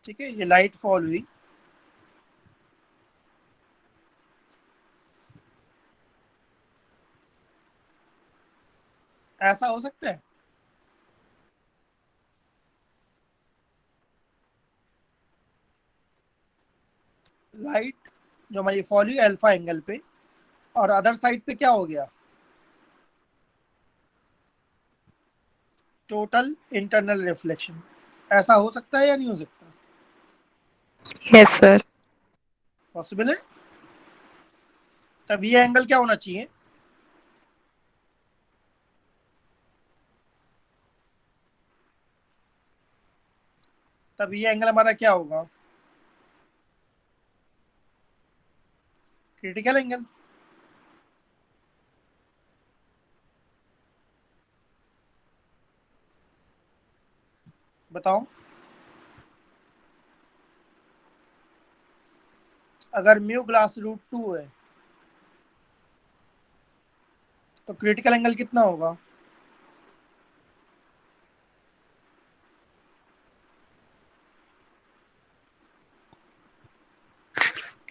ठीक है, ये लाइट फॉल हुई, ऐसा हो सकता है? लाइट जो हमारी फॉल हुई अल्फा एंगल पे, और अदर साइड पे क्या हो गया, टोटल इंटरनल रिफ्लेक्शन। ऐसा हो सकता है या नहीं हो सकता? Yes sir. पॉसिबल है। तब ये एंगल क्या होना चाहिए, तब ये एंगल हमारा क्या होगा, क्रिटिकल एंगल। बताओ, अगर म्यू ग्लास रूट 2 है तो क्रिटिकल एंगल कितना होगा?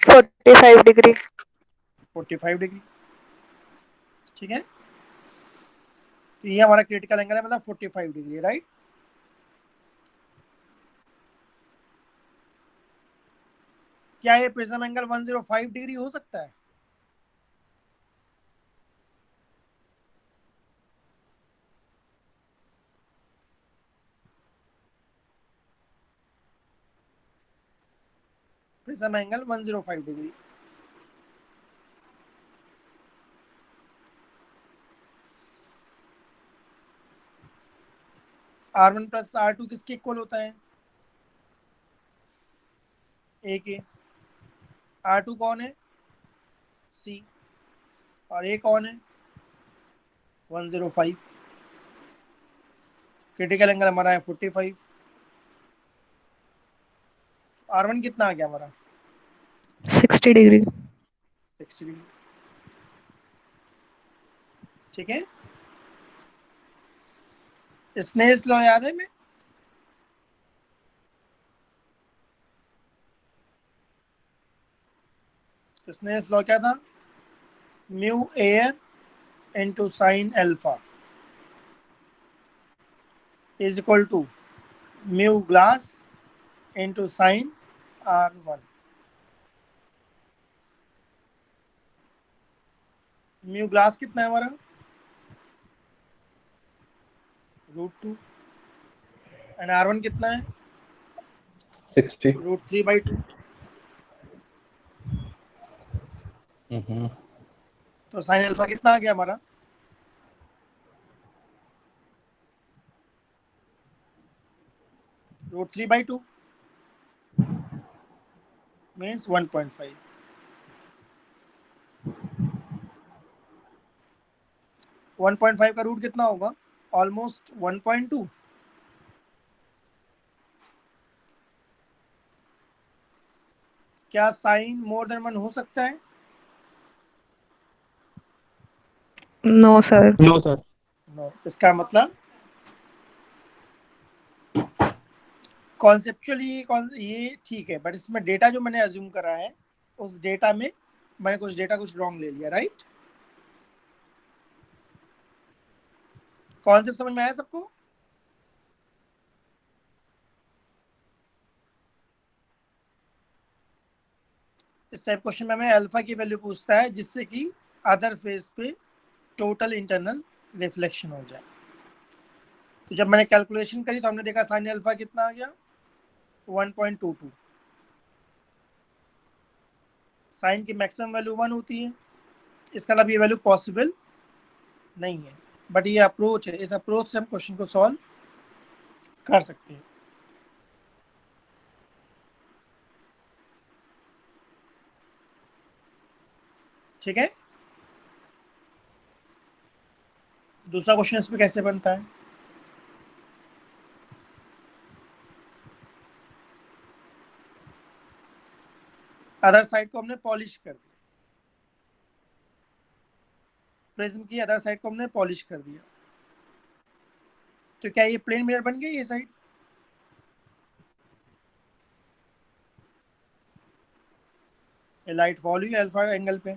45 डिग्री। 45 डिग्री। ठीक है, तो ये हमारा क्रिटिकल एंगल है, मतलब 45 डिग्री, राइट। क्या ये प्रिज्म एंगल 105 डिग्री हो सकता है? Prism angle 105 degree. R1 plus R2 किसके इक्वल होता है? ए के। R2 कौन है? सी। और ए कौन है? 105। क्रिटिकल एंगल हमारा है 45। R1 कितना आ गया हमारा? 60 डिग्री। 60 डिग्री। ठीक है, स्नेल्स लॉ याद है मैं? स्नेल्स लॉ क्या था? Mu air into sine alpha is equal to mu glass into sine R1। Mu glass कितना है हमारा? √2। एंड R1 कितना है? 60। √3/2। हम्म। तो साइन अल्फा कितना आ गया हमारा? √3/2 मीन्स 1.5। 1.5 का रूट कितना होगा? ऑलमोस्ट 1.2। क्या साइन मोर देन 1 हो सकता है? No sir. No sir. No. इसका मतलब कॉन्सेप्चुअली ये ठीक है, बट इसमें डेटा जो मैंने अज्यूम करा है, उस डेटा में मैंने कुछ डेटा कुछ रॉन्ग ले लिया, राइट। कॉन्सेप्ट समझ में आया सबको? इस टाइप क्वेश्चन में हमें अल्फा की वैल्यू पूछता है, जिससे कि अदर फेज पे टोटल इंटरनल रिफ्लेक्शन हो जाए। तो जब मैंने कैलकुलेशन करी तो हमने देखा साइन अल्फा कितना आ गया, 1.22। साइन की मैक्सिमम वैल्यू 1 होती है, इसका मतलब ये वैल्यू पॉसिबल नहीं है, बट ये अप्रोच है, इस अप्रोच से हम क्वेश्चन को सॉल्व कर सकते हैं। ठीक है, दूसरा क्वेश्चन इस पे कैसे बनता है? अदर साइड को हमने पॉलिश कर दिया, प्रिज्म की अदर साइड को हमने पॉलिश कर दिया, तो क्या ये प्लेन मिरर बन गया ये साइड? ये लाइट फॉल हुई अल्फा एंगल पे,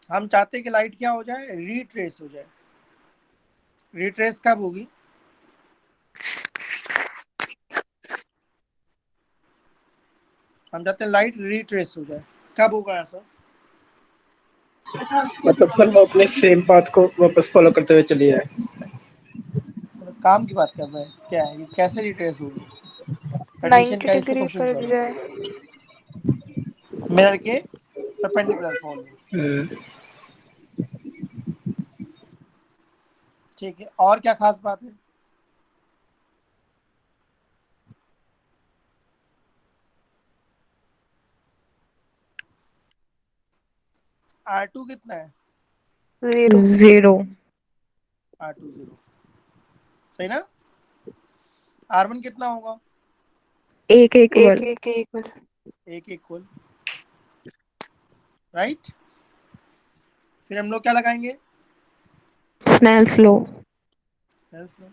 हम चाहते हैं कि लाइट क्या हो जाए, रीट्रेस हो जाए। रीट्रेस कब होगी, हम चाहते हैं लाइट रीट्रेस हो जाए, कब होगा ऐसा? मतलब सर वो अपने सेम पाथ को वापस फॉलो करते हुए चली जाए। मतलब काम की बात कर रहे हैं, क्या है, कैसे रिट्रेस होगी, कंडीशन 90 क्या है, इसको डिग्री क्वेश्चन पर करो। जाए। मिरर के परपेंडिकुलर फॉल हो, ठीक है। और क्या खास बात है, R2 कितना है, 0। R2 0, सही ना। R1 कितना होगा, एक इक्वल। एक इक्वल, राइट। फिर हम लोग क्या लगाएंगे, स्नेल्स लॉ। Snell's law.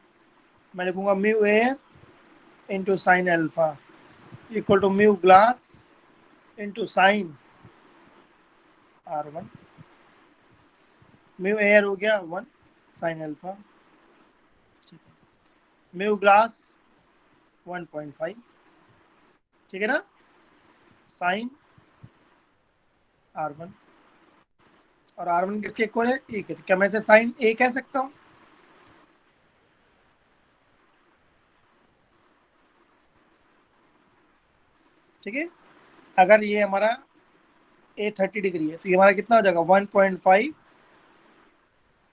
मैं लिखूंगा mu air into sine alpha equal to mu glass into sine R1। Mu air हो गया 1, साइन अल्फा, ठीक है। म्यू ग्लास 1.5, ठीक है ना, साइन R1, और R1 किसके इक्वल है, एक है, तो क्या मैं इसे साइन ए कह सकता हूँ, ठीक है। अगर ये हमारा ए 30 डिग्री है तो ये हमारा कितना हो जाएगा, 1.5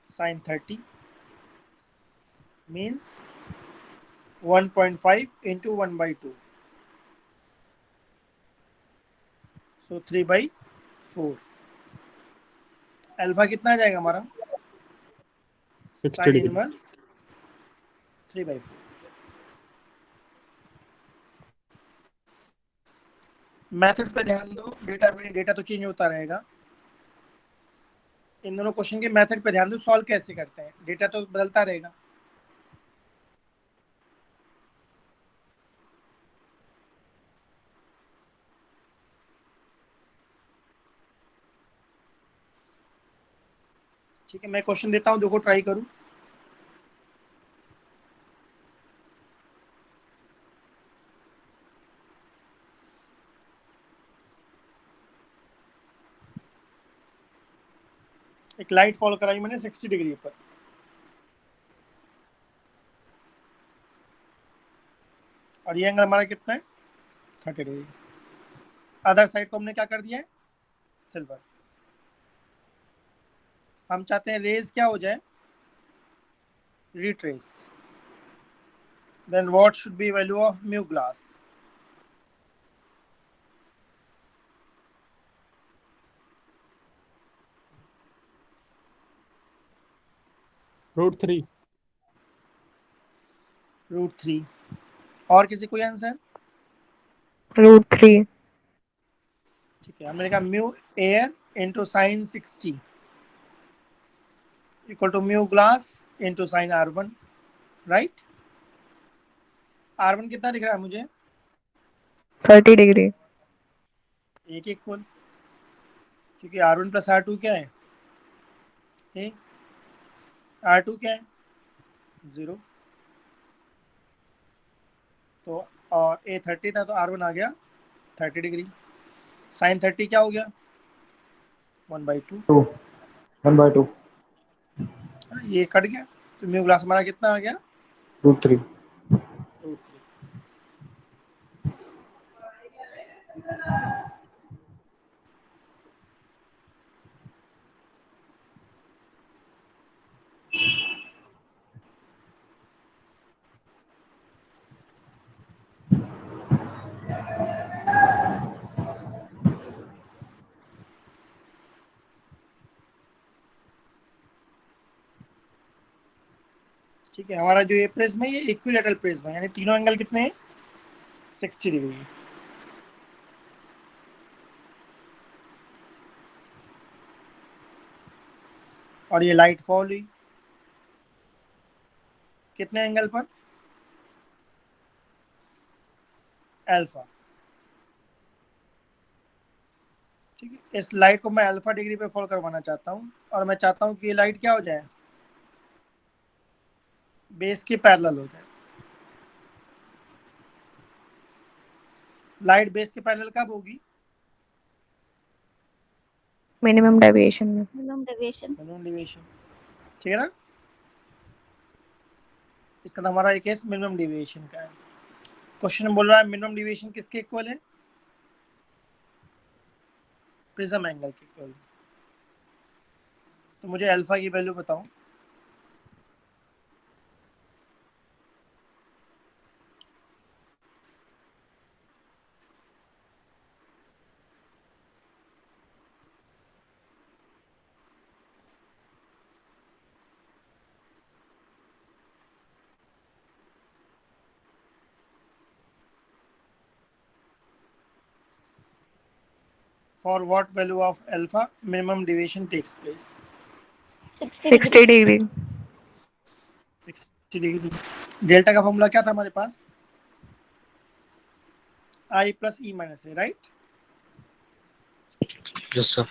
साइन 30 मीन्स 1.5 इंटू 1/2, सो 3/4। अल्फा कितना आ जाएगा हमारा, 60 साइन डिग्री। इनवर्स 3/4। मेथड पे ध्यान दो, डेटा तो चेंज होता रहेगा। इन दोनों क्वेश्चन के मेथड पे ध्यान दो, सॉल्व कैसे करते हैं, डेटा तो बदलता रहेगा। ठीक है, मैं क्वेश्चन देता हूँ, देखो ट्राई करूँ। एक लाइट फॉलो कराई मैंने 60 डिग्री पर, और ये एंगल हमारा कितना है, 30 डिग्री। अदर साइड को हमने क्या कर दिया है, सिल्वर। हम चाहते हैं रेज क्या हो जाए, retrace. Then what should be value of mu glass, √3। √3। और किसी कोई आंसर, √3। ठीक है। हमने कहा mu air into sine 60 equal to mu glass into sine R1, right. R1 कितना दिख रहा है मुझे, 30 डिग्री। एक इक्वल, क्योंकि R1 प्लस R2 क्या है, एक, R2 क्या है, 0, तो और ए 30 था तो R1 आ गया 30 डिग्री। साइन 30 क्या हो गया, 1/2, 1/2 ये कट गया, तो म्यू ग्लास हमारा कितना आ गया, √3। √3। ठीक है, हमारा जो ये प्रिज्म है ये इक्विलेटरल प्रिज्म है, यानी तीनों एंगल कितने हैं, 60 डिग्री। और ये लाइट फॉल हुई कितने एंगल पर, अल्फा। ठीक है, इस लाइट को मैं अल्फा डिग्री पे फॉल करवाना चाहता हूँ और मैं चाहता हूँ कि ये लाइट क्या हो जाए, बेस के पैरेलल हो जाए। लाइट बेस के पैरेलल कब होगी? मिनिमम डेविएशन में। मिनिमम डेविएशन, ठीक है ना। इसका हमारा एक केस मिनिमम डेविएशन का है। क्वेश्चन में बोल रहा है मिनिमम डेविएशन किसके इक्वल है? प्रिज्म एंगल के इक्वल। तो मुझे अल्फा की वैल्यू बताओ। For what value of alpha minimum deviation takes place? 60 degree. 60 degree. Delta का फॉर्मूला क्या था हमारे पास? I plus E minus A, right. Yes, sir.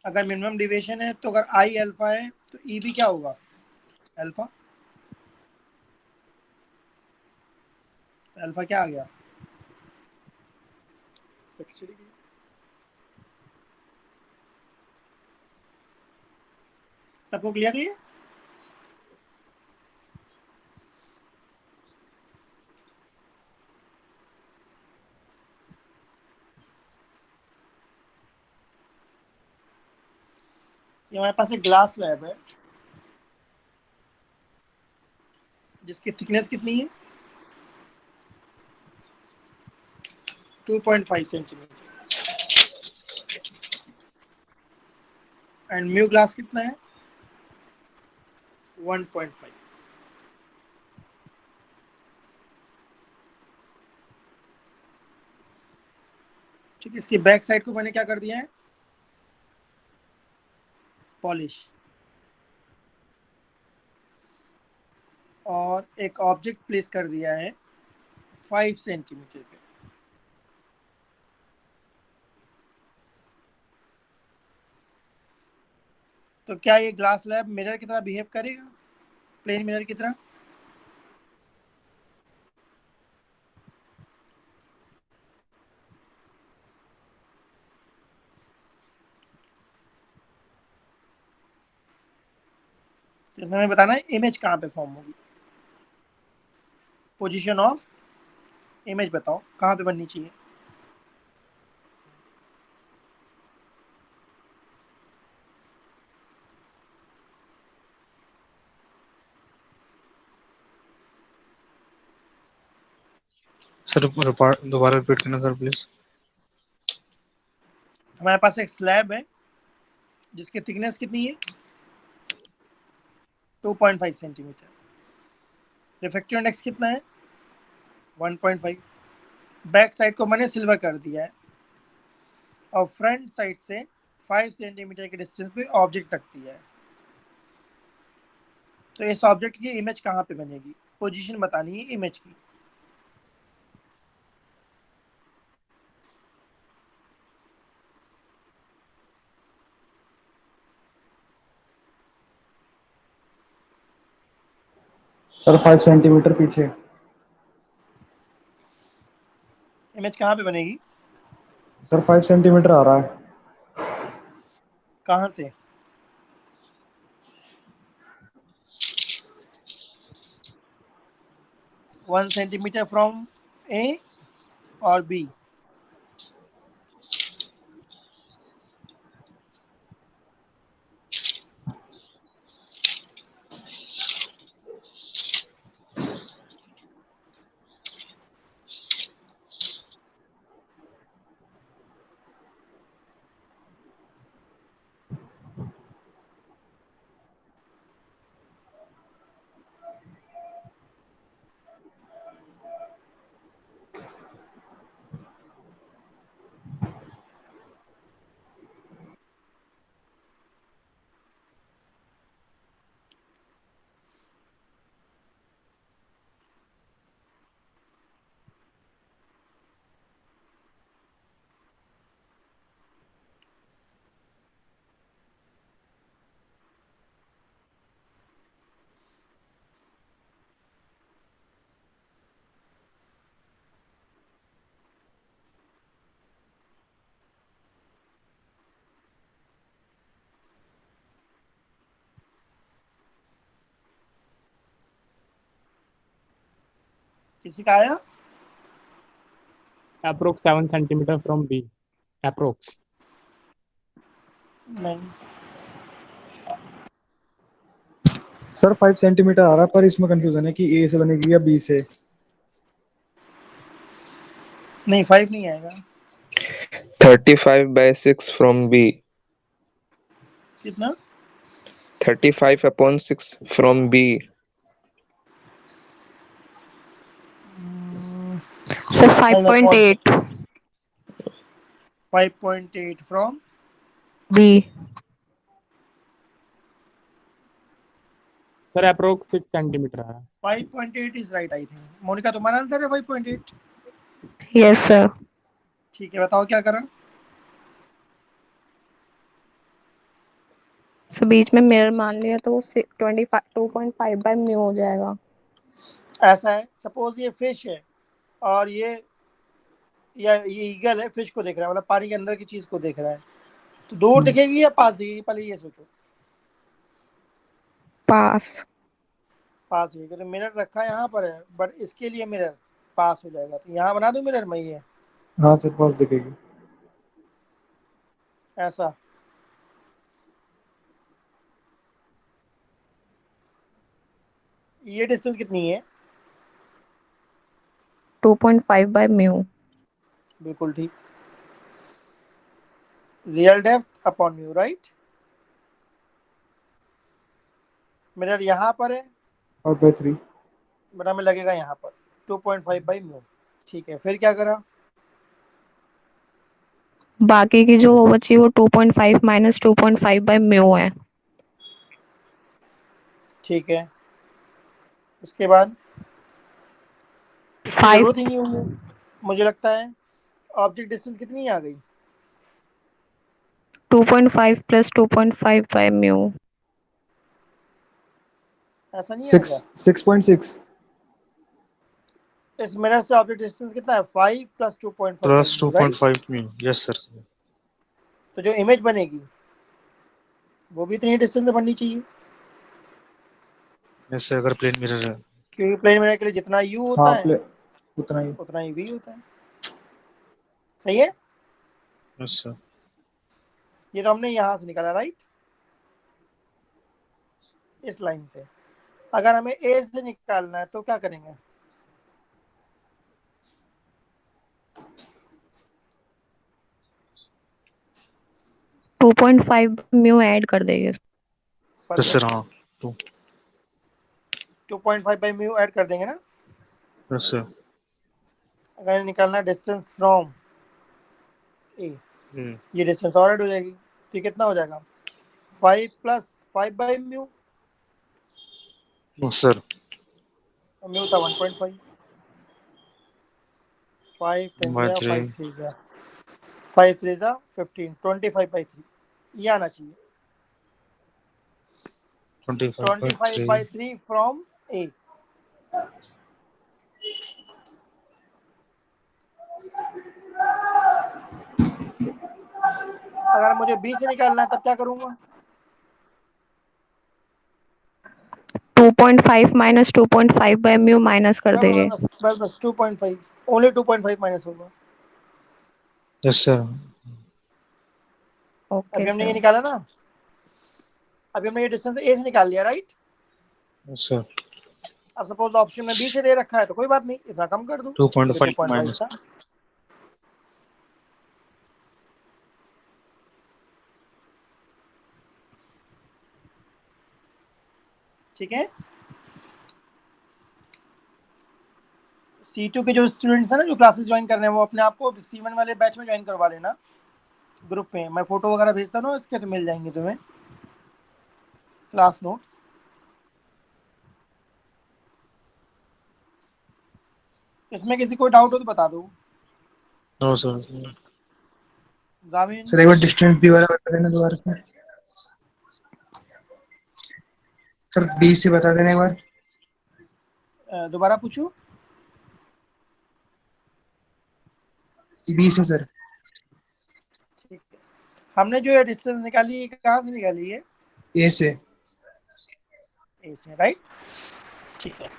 अगर मिनिमम डिविएशन है तो अगर आई अल्फा है तो ई भी क्या होगा? अल्फा। अल्फा क्या आ गया? 60 डिग्री। सबको क्लियर है? ये हमारे पास एक ग्लास स्लैब है जिसकी थिकनेस कितनी है? 2.5 सेंटीमीटर। एंड म्यू ग्लास कितना है? 1.5। ठीक है, इसकी बैक साइड को मैंने क्या कर दिया है? पॉलिश। और एक ऑब्जेक्ट प्लेस कर दिया है 5 सेंटीमीटर पे। तो क्या ये ग्लास स्लैब मिरर की तरह बिहेव करेगा, प्लेन मिरर की तरह? इसमें हमें बताना है इमेज कहाँ पे फॉर्म होगी। पोजीशन ऑफ इमेज बताओ कहाँ पे बननी चाहिए? सर दोबारा रिपीट करना सर प्लीज। हमारे पास एक स्लैब है जिसकी थिकनेस कितनी है? 2.5 सेंटीमीटर। रिफ्रैक्टिव इंडेक्स कितना है? 1.5। बैक साइड को मैंने सिल्वर कर दिया है और फ्रंट साइड से 5 सेंटीमीटर के डिस्टेंस पे ऑब्जेक्ट रख दिया है। तो इस ऑब्जेक्ट की इमेज कहाँ पे बनेगी? पोजीशन बतानी है इमेज की। सर 5 सेंटीमीटर पीछे। इमेज कहाँ पे बनेगी? सर 5 सेंटीमीटर आ रहा है। कहाँ से? वन सेंटीमीटर फ्रॉम ए और बी। किसी का आया? Approx 7 centimeter from B. Approx. नहीं, सर 5 सेंटीमीटर आ रहा है, पर इसमें कंफ्यूजन है कि ए से बनेगी या बी से। नहीं 5 नहीं आएगा। 35/6 from B. कितना? 35/6 from B. Sir 5.8 5.8 from B. Sir, approx 6 centimeter है. 5.8 is right I think. Monika तुम्हारा आंसर है 5.8? Yes sir. ठीक है, बताओ क्या करा। सो बीच में मिरर मान लिया तो 2.5 बाय म्यू हो जाएगा। ऐसा है, सपोज ये फिश है और ये ईगल है, फिश को देख रहा है, मतलब पानी के अंदर की चीज को देख रहा है, तो दूर दिखेगी या पास दिखेगी? पहले ये सोचो। पास। पास दिखेगी। तो मिरर रखा यहाँ पर है, बट इसके लिए मिरर पास हो जाएगा, तो यहाँ बना दूं मिरर में ये हाँ सर, पास दिखेगी। ऐसा। ये डिस्टेंस कितनी है? 2.5 बाय म्यू। बिल्कुल ठीक। Real depth upon mu, right. Mirror यहाँ पर है, 5/3। बट हमें लगेगा यहाँ पर 2.5 बाई म्यू। ठीक है, फिर क्या करा? बाकी की जो बची वो 2.5 माइनस 2.5 बाय म्यू है। ठीक है, उसके बाद इसकी 5 जरूरत ही नहीं होगी मुझे लगता है। ऑब्जेक्ट डिस्टेंस कितनी आ गई? 2.5 प्लस 2.5 बाय म्यू। ऐसा नहीं 6 आएगा। 6.6। इस मिरर से ऑब्जेक्ट डिस्टेंस कितना है? 5 plus 2.5 plus mu, right. 2.5 mu, yes sir. तो जो इमेज बनेगी वो भी इतनी डिस्टेंस में बननी चाहिए, जैसे अगर प्लेन मिरर है। क्योंकि प्लेन मिरर के लिए जितना यू होता हाँ है उतना ही। उतना ही वी होता है। सही है। Yes sir. ये तो हमने यहाँ से निकाला, राइट, इस लाइन से। अगर हमें ए से निकालना है तो क्या करेंगे? टू 2.5 म्यू ऐड कर देंगे। Yes sir. हाँ 2.5 बाई म्यू ऐड कर देंगे ना। Yes sir. अगर निकालना डिस्टेंस फ्रॉम ए, ये डिस्टेंस और ऐड हो जाएगी, तो कितना हो जाएगा? 5 plus 5 by mu, yes sir. Mu था 1.5। 5 10 बाय जा 3। 5 3 जा 5 3 जा 15, 25/3 ये आना चाहिए। 25/3 25/3 फ्रॉम ए। अगर मुझे बी से निकालना है तब क्या करूंगा? 2.5 माइनस 2.5 बाय म्यू माइनस कर देंगे। बस 2.5, ओनली 2.5 माइनस होगा। Yes sir. ओके अभी हमने ये सर। निकाला ना, अभी हमने ये डिस्टेंस ए से निकाल लिया, राइट। Yes sir. अब सपोज ऑप्शन में बी से दे रखा है तो कोई बात नहीं, इतना कम कर दूं, 2.5 2.5 माइनस। था। ठीक है। C2 के जो स्टूडेंट्स हैं ना, जो क्लासेस ज्वाइन कर रहे हैं, वो अपने आप को C1 वाले बैच में ज्वाइन करवा लेना, ग्रुप में। मैं फोटो वगैरह भेजता हूँ इसके, तो मिल जाएंगे तुम्हें क्लास नोट्स। इसमें किसी को डाउट हो तो बता दो। No sir. जामिन सर एक बार डिस्टेंस बी वाला बता देना दोबारा से। सर बी से बता देना एक बार। दोबारा पूछूं? बी से सर। ठीक है, हमने जो ये डिस्टेंस निकाली है कहाँ से निकाली है? ए से। ए से, राइट। ठीक है,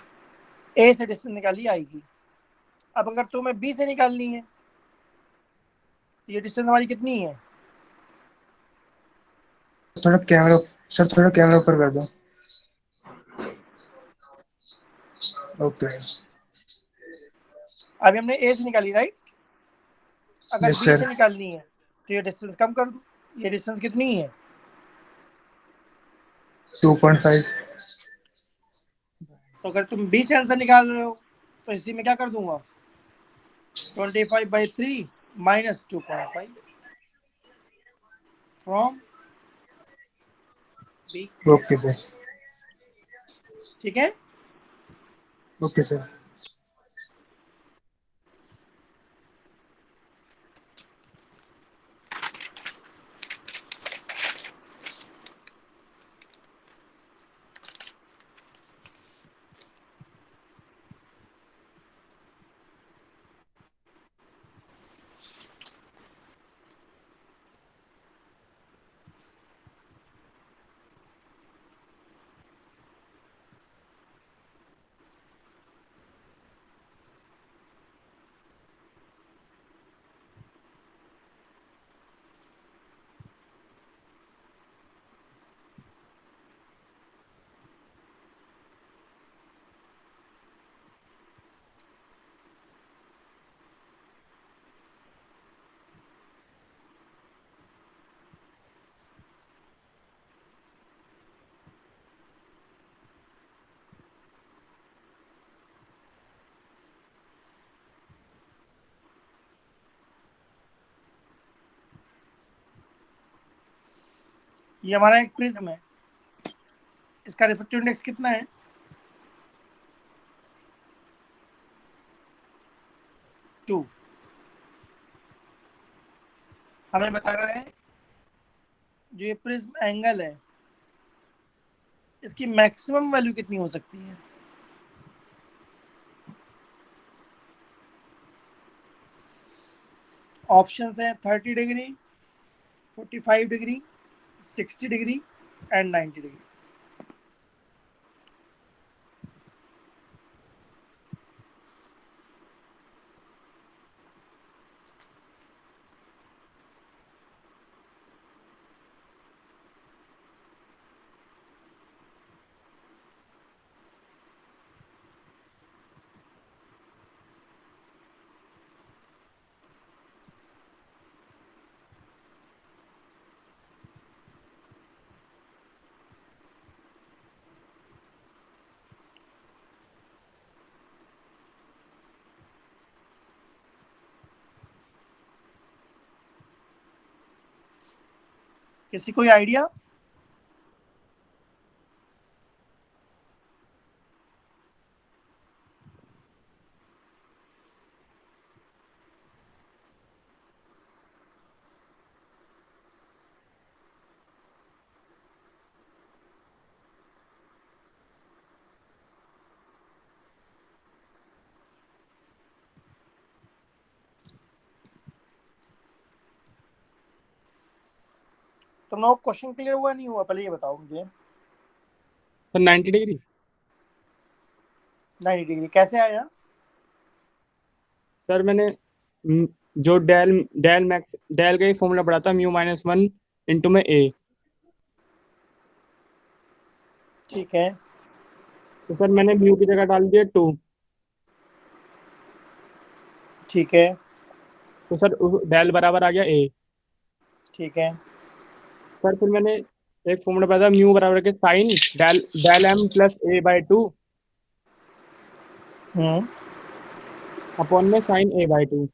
ए से डिस्टेंस निकाली आएगी। अब अगर तुम्हें बी से निकालनी है तो ये डिस्टेंस हमारी कितनी है? थोड़ा कैमरा सर, थोड़ा कैमरा ऊपर कर दो। ओके। अभी हमने ए से निकाली, राइट? अगर यस बी सर। से निकालनी है तो ये डिस्टेंस कम कर दो। ये डिस्टेंस कितनी है? 2.5। तो अगर तुम बी से आंसर निकाल रहे हो तो इसी में क्या कर दूंगा, 25/3 minus 2.5 from B. Okay sir. ठीक है। Okay sir. ये हमारा एक प्रिज्म है, इसका रिफ्रैक्टिव इंडेक्स कितना है? 2। हमें बता रहा है जो ये प्रिज्म एंगल है इसकी मैक्सिमम वैल्यू कितनी हो सकती है। ऑप्शंस हैं 30 degree, 45 degree, 60 degree and 90 degree. किसी कोई आइडिया? तुम लोग क्वेश्चन क्लियर हुआ नहीं हुआ, पहले ये बताओ मुझे। Sir 90 degree. 90 डिग्री कैसे आया? सर मैंने जो डेल डेल मैक्स डेल का ही फॉर्मूला पढ़ा था, μ-1 इंटू में ए। ठीक है। तो सर मैंने म्यू की जगह डाल दिया 2। ठीक है। तो सर डेल बराबर आ गया ए। ठीक है। सर फिर मैंने एक फॉर्मूला पढ़ा था, म्यू बराबर के sine del del M plus a/2 hmm. Upon में साइन a/2।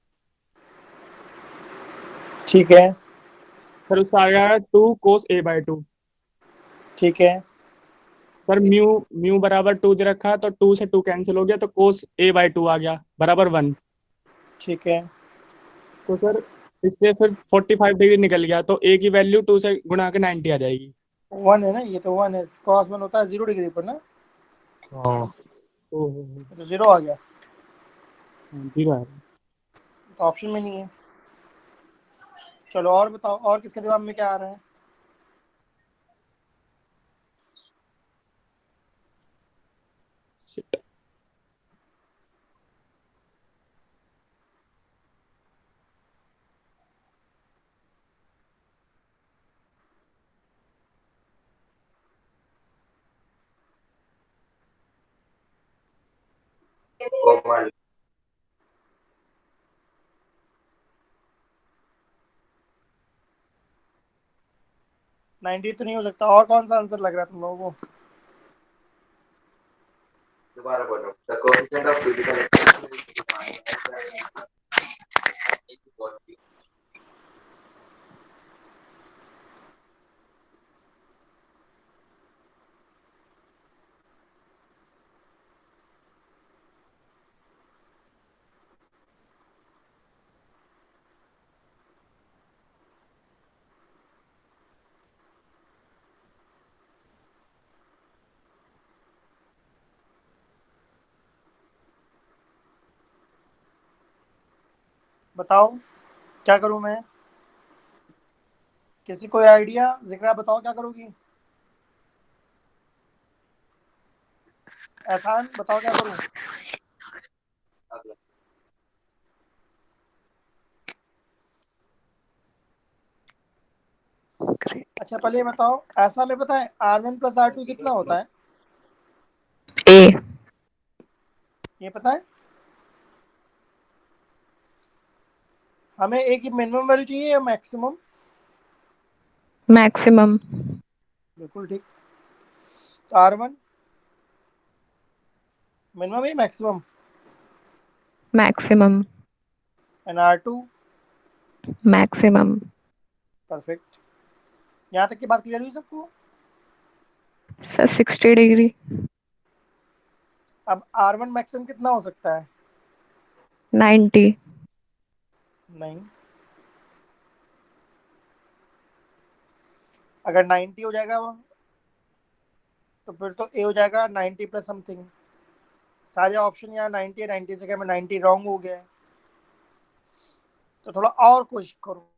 ठीक है। सर उसका आ गया 2 कोस a/2। ठीक है। सर म्यू म्यू बराबर 2 दे रखा, तो 2 से 2 कैंसिल हो गया, तो कोस a/2 आ गया बराबर 1। ठीक है। तो सर इससे फिर 45 डिग्री निकल गया, तो ए की वैल्यू 2 से गुणा के 90 आ जाएगी। 1 है ना, ये तो 1 है। cos 1 होता है 0 डिग्री पर ना, हाँ। ओहो, तो 0 आ गया, 0 है। तो ऑप्शन में नहीं है। चलो और बताओ, और किसके दिमाग में क्या आ रहा है? Shit. 90 तो नहीं हो सकता। और कौन सा आंसर लग रहा है तुम लोगों को? दोबारा बोलो। The coefficient of physical activity is defined as बताओ क्या करूं मैं? किसी कोई आइडिया? जिक्रा बताओ क्या करोगी? एहसान बताओ क्या करूं? अच्छा पहले ये बताओ, ऐसा में पता है R1 प्लस R2 कितना होता है? A ये पता है? हमें A की मिनिमम वैल्यू चाहिए या मैक्सिमम? maximum बिल्कुल ठीक। तो R1 मिनिमम या maximum? maximum and R2 maximum perfect. यहाँ तक की बात क्लियर हुई सबको? सर 60 डिग्री अब R1 मैक्सिमम कितना हो सकता है? 90 नहीं। अगर 90 हो जाएगा तो फिर तो A हो जाएगा 90 प्लस समथिंग। सारे ऑप्शन यहाँ 90 है, 90 से क्या मैं 90 रॉन्ग हो गया है? तो थोड़ा और कोशिश करो।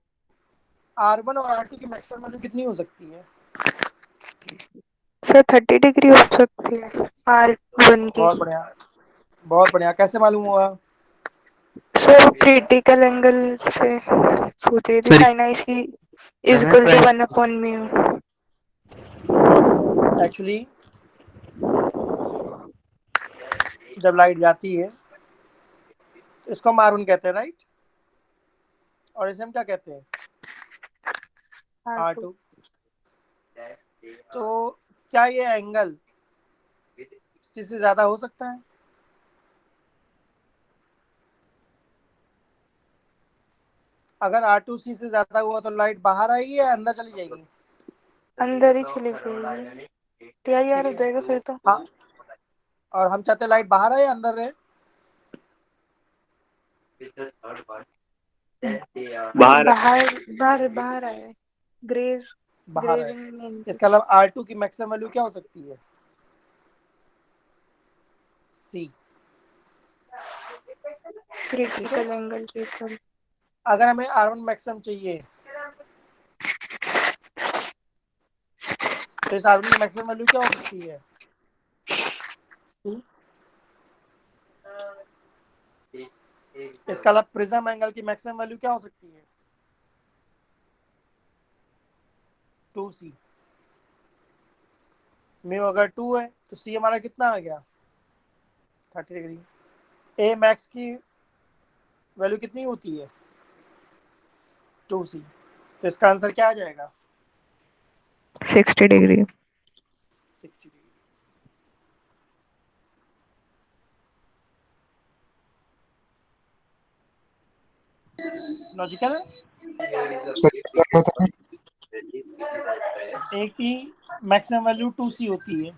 R1 और R2 की मैक्सिमम वैल्यू कितनी हो सकती है? सर 30 डिग्री हो सकती है R1 की। बहुत बढ़िया, बहुत बढ़िया। कैसे मालूम हुआ? सर क्रिटिकल एंगल से सोच रही थी, sir sine I C is equal to 1/म्यू। बहुत बढ़िया। एक्चुअली जब लाइट जाती है तो इसको हम R1 कहते हैं, राइट? और इसे हम क्या कहते हैं? R2। तो क्या ये एंगल C से ज्यादा हो सकता है? अगर R2 C से ज्यादा हुआ तो लाइट बाहर आएगी या अंदर चली जाएगी? अंदर ही चली जाएगी, TIR हो जाएगा फिर तो। हाँ, और हम चाहते हैं लाइट बाहर आए या अंदर रहे? बाहर बाहर बाहर आए, ग्रेज बाहर आए। ग्रेजिंग। इसका मतलब R2 की मैक्सिमम वैल्यू क्या हो सकती है? C। क्रिटिकल एंगल के ऊपर। अगर हमें R1 मैक्सिमम चाहिए तो इस R1 की मैक्सिमम वैल्यू क्या हो सकती है? C। इसका मतलब प्रिज्म एंगल की मैक्सिमम वैल्यू क्या हो सकती है? 2C। म्यू अगर 2 है तो C हमारा कितना आ गया? 30 डिग्री। A मैक्स की वैल्यू कितनी होती है? 2C। तो इसका आंसर क्या आ जाएगा? 60 डिग्री 60 डिग्री। लॉजिकल है। A की मैक्सिमम वैल्यू 2C होती है।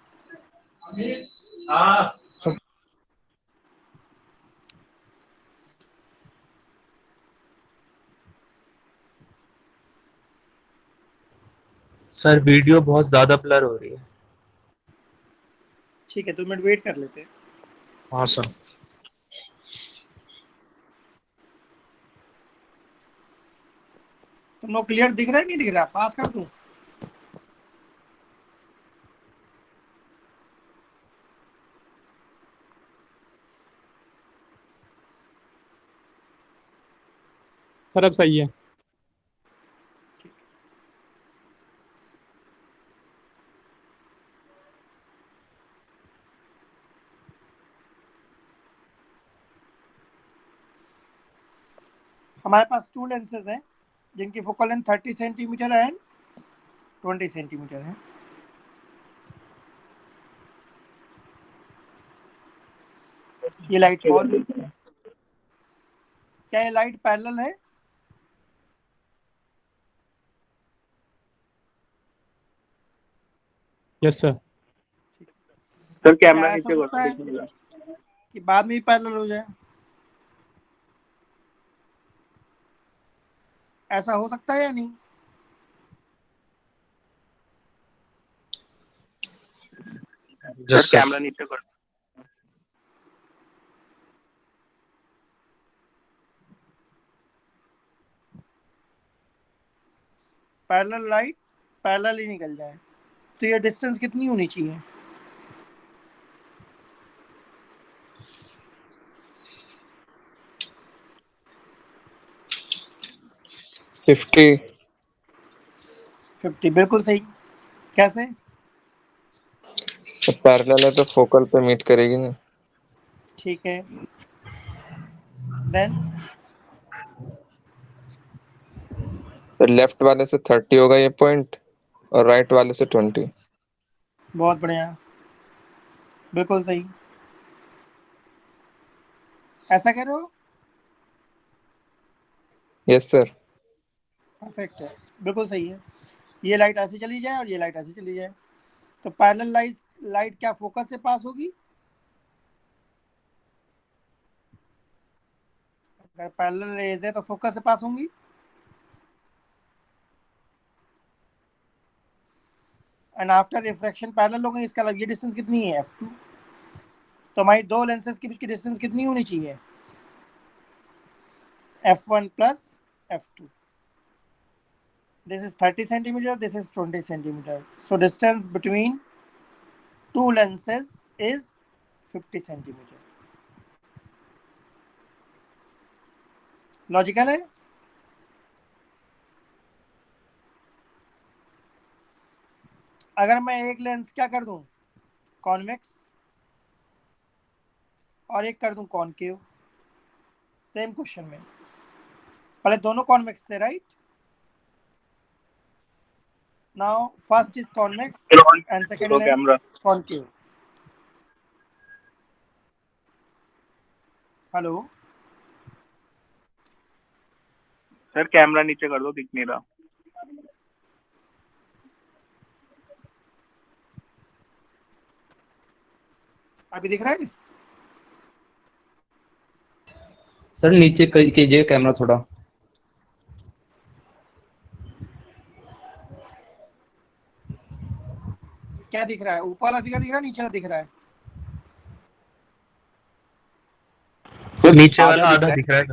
सर वीडियो बहुत ज्यादा ब्लर हो रही है। ठीक है, 2 मिनट वेट कर लेते हैं। हाँ सर। तुम लोग क्लियर दिख रहा है नहीं दिख रहा? पास कर दूं? सर अब सही है। हमारे पास टू लेंसेज हैं जिनकी focal length 30 centimetre and 20 centimetre है। ये लाइट फॉल हुई, क्या ये लाइट पैरेलल है? Yes sir. सर क्या कैमरा ऐसा नीचे होता है कर कि बाद में भी पैरेलल हो जाए? ऐसा हो सकता है या नहीं? Yes, sir. कैमरा नीचे कर। पैरेलल लाइट पैरेलल ही निकल जाए तो ये डिस्टेंस कितनी होनी चाहिए? फिफ्टी 50, बिल्कुल सही। कैसे? पैरेलल है तो फोकल पे मीट करेगी ना। ठीक है, देन तो लेफ्ट वाले से 30 होगा ये पॉइंट और राइट वाले से 20। बहुत बढ़िया, बिल्कुल सही। ऐसा कह रहे हो? Yes sir. परफेक्ट है, बिल्कुल सही है। ये लाइट ऐसे चली जाए और ये लाइट ऐसे चली जाए तो पैरेलल लाइट क्या फोकस से पास होगी? अगर पैरेलल रेज है तो फोकस से पास होंगी। एंड आफ्टर रिफ्रैक्शन पैरेलल हो गई, इसका मतलब ये डिस्टेंस कितनी है? f2। तो हमारी दो लेंसेज के बीच की डिस्टेंस कितनी होनी चाहिए? f1 plus f2। This is 30 centimeter, this is 20 centimeter. So distance between two lenses is 50 centimeter. Logical है? अगर मैं एक लेंस क्या कर दूं, कॉन्वेक्स, और एक कर दूं कॉनकेव, सेम क्वेश्चन में पहले दोनों कॉन्वेक्स थे, right? Now first is convex and second lens camera concave. Hello sir camera नीचे कर दो, दिख नहीं रहा। अभी दिख रहा है? सर नीचे कीजिए कैमरा थोड़ा। क्या दिख रहा है? ऊपर वाला फिगर दिख रहा है, नीचे वाला दिख रहा है? तो नीचे वाला आधा दिख रहा है।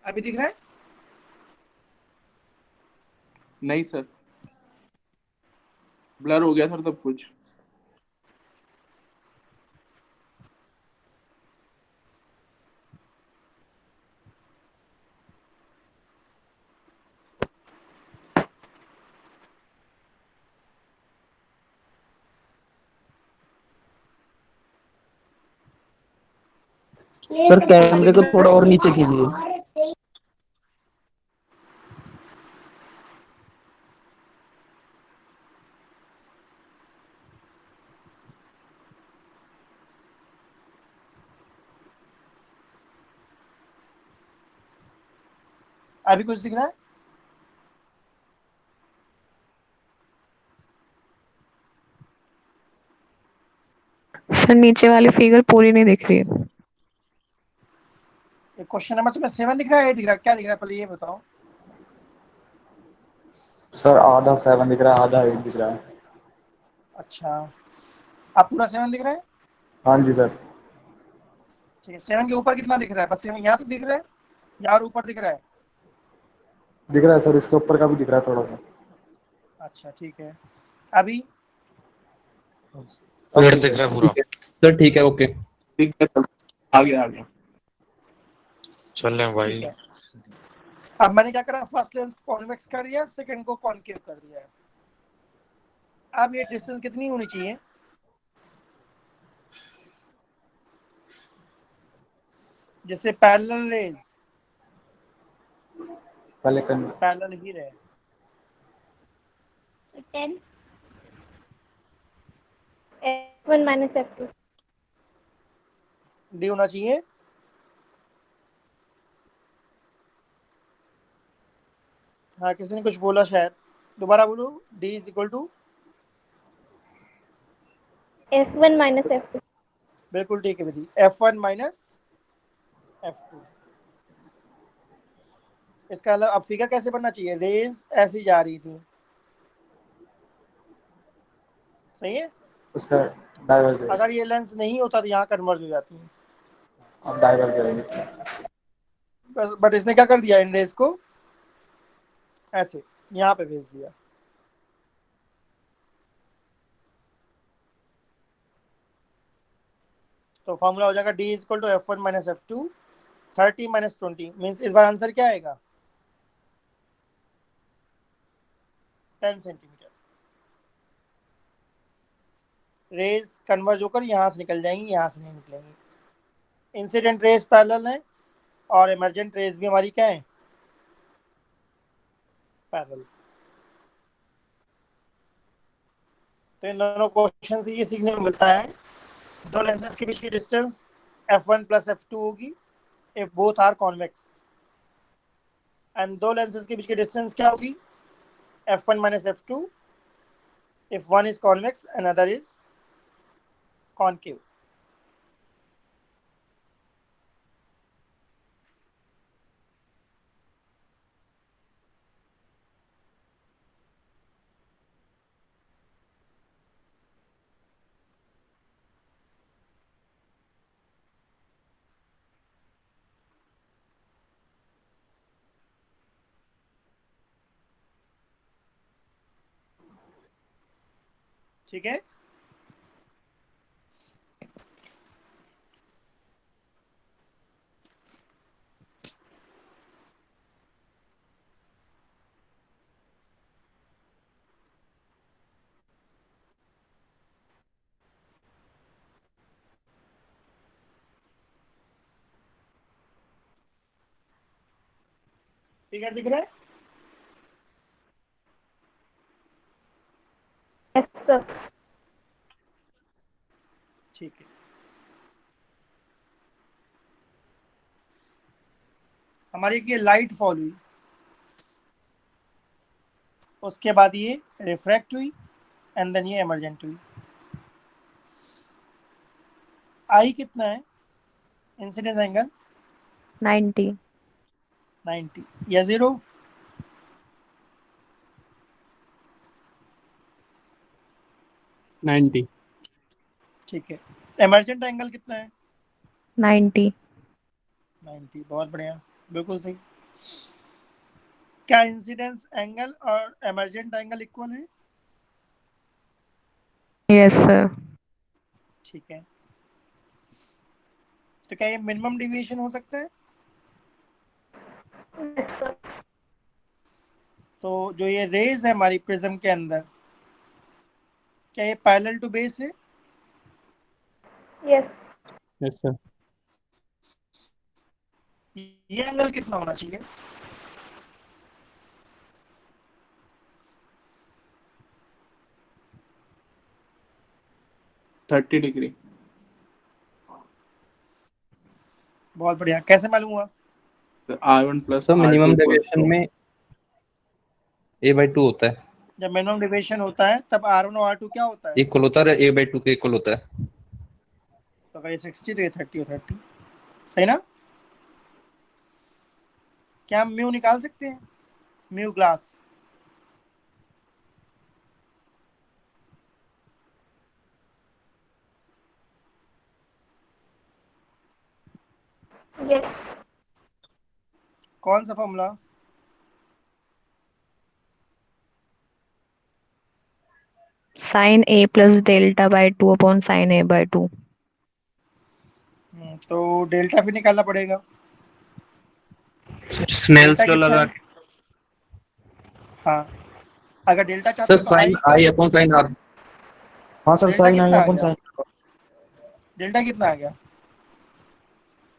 अभी दिख रहा है? नहीं सर, ब्लर हो गया सर सब कुछ। सर कैमरे को थोड़ा और नीचे कीजिए। अभी कुछ दिख रहा है? सर नीचे वाली फिगर पूरी नहीं दिख रही है। क्वेश्चन नंबर तुम्हें 7 दिख रहा है, 8 दिख रहा है? क्या दिख रहा है पहले ये बताओ। सर आधा 7 दिख रहा है, आधा 8 दिख रहा है। अच्छा, आप पूरा 7 दिख रहा है? हाँ जी सर। ठीक है, 7 के ऊपर कितना दिख रहा है? बस 7 यहाँ तक दिख रहा है या और ऊपर दिख रहा है? दिख रहा है सर, इसके ऊपर का भी दिख रहा है थोड़ा सा। अच्छा ठीक है, अभी पेड़ दिख रहा है पूरा। सर ठीक है, ओके। ठीक है सर, आ गया। चल रहे हैं भाई। ठीक है, अब मैंने क्या करा, फर्स्ट लेंस कॉन्वेक्स कर दिया, सेकंड को कॉनकेव कर दिया है। अब ये डिस्टेंस कितनी होनी चाहिए? जिससे पैरेलल रेज पहले पैरेलल ही रहे। 10 F1 minus F2 डी होना चाहिए। हाँ, किसी ने कुछ बोला शायद, दोबारा बोलो। D is equal to, F1 minus F2 बिल्कुल ठीक है विधि, F1 माइनस F2। इसका मतलब अब फिगर कैसे बनना चाहिए, रेज ऐसी जा रही थी, सही है। उसका डाइवर्ज अगर ये लेंस नहीं होता तो यहाँ कन्वर्ज हो जाती है, अब डाइवर्ज करेंगे। बट इसने क्या कर दिया, इन रेज को ऐसे यहाँ पे भेज दिया। तो फॉर्मूला हो जाएगा D is equal to F1 minus F2, 30 minus 20 means इस बार आंसर क्या आएगा, 10 सेंटीमीटर। रेज कन्वर्ज होकर यहाँ से निकल जाएंगी, यहाँ से नहीं निकलेंगी। इंसिडेंट रेज पैरेलल है और इमरजेंट रेज भी हमारी क्या है, पैरेलल। तो इन दोनों क्वेश्चन से ये सीखने को मिलता है, दो लेंसेज के बीच की डिस्टेंस F1 प्लस F2 होगी if both are convex, and दो लेंसेज के बीच की डिस्टेंस क्या होगी, F1 minus F2 if one is convex and other is concave। ठीक है, फिगर दिख रहा है। Yes sir ठीक है, हमारी ये लाइट फॉल हुई, उसके बाद ये रिफ्रैक्ट हुई एंड देन ये एमरजेंट हुई। आई कितना है, इंसिडेंस एंगल 90 90 या 0, ठीक है। एमरजेंट एंगल कितना है, 90 90, बहुत बढ़िया, बिल्कुल सही। क्या इंसिडेंस एंगल और एमरजेंट एंगल इक्वल है, Yes sir ठीक है। तो क्या ये मिनिमम डिविएशन हो सकता है, Yes sir तो जो ये रेज है हमारी प्रिज्म के अंदर, क्या ये पैरेलल टू बेस है, Yes यस सर। ये एंगल कितना होना चाहिए, थर्टी डिग्री। बहुत बढ़िया, कैसे मालूम हुआ, R1 plus sir minimum deviation में a/2 होता है, जब मिनिमम डिविएशन होता है तब R1 और R2 क्या होता है, इक्वल होता है, a/2 के इक्वल होता है। तो अगर ये 60 तो ये 30 और 30, सही ना। क्या हम म्यू निकाल सकते हैं, म्यू ग्लास, Yes कौन सा formula, sin A plus delta by 2 upon sin A by 2 तो डेल्टा भी निकालना पड़ेगा। स्नेल्स डेल्टा लॉ कितना लगा है? हाँ, अगर डेल्टा सर चाहते हो तो sine I I upon sine R। हाँ सर डेल्टा साइन कितना आएगा आ अपन गया? साइन डेल्टा कितना आ गया,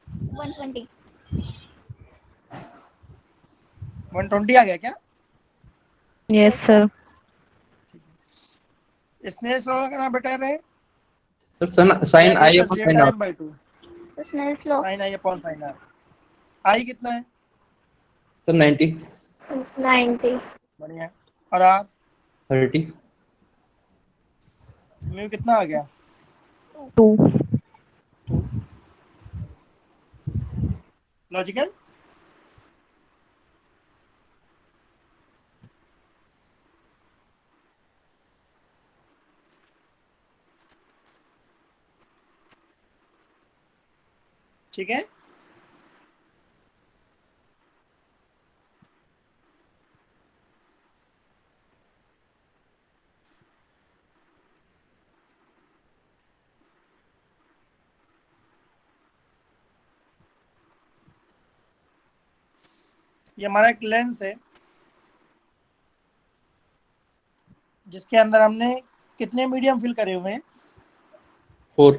120. 120 आ गया क्या? Yes sir. स्नेल्स लॉ का बेटा रहे sir sine I upon sine R. by 2 Snell's law. sin i upon sin r। i कितना है? सर 90, 90. बढ़िया है। और r 30, म्यू कितना आ गया? 2। 2। लॉजिकल? ठीक है। ये हमारा एक लेंस है जिसके अंदर हमने कितने मीडियम फिल करे हुए हैं? 4,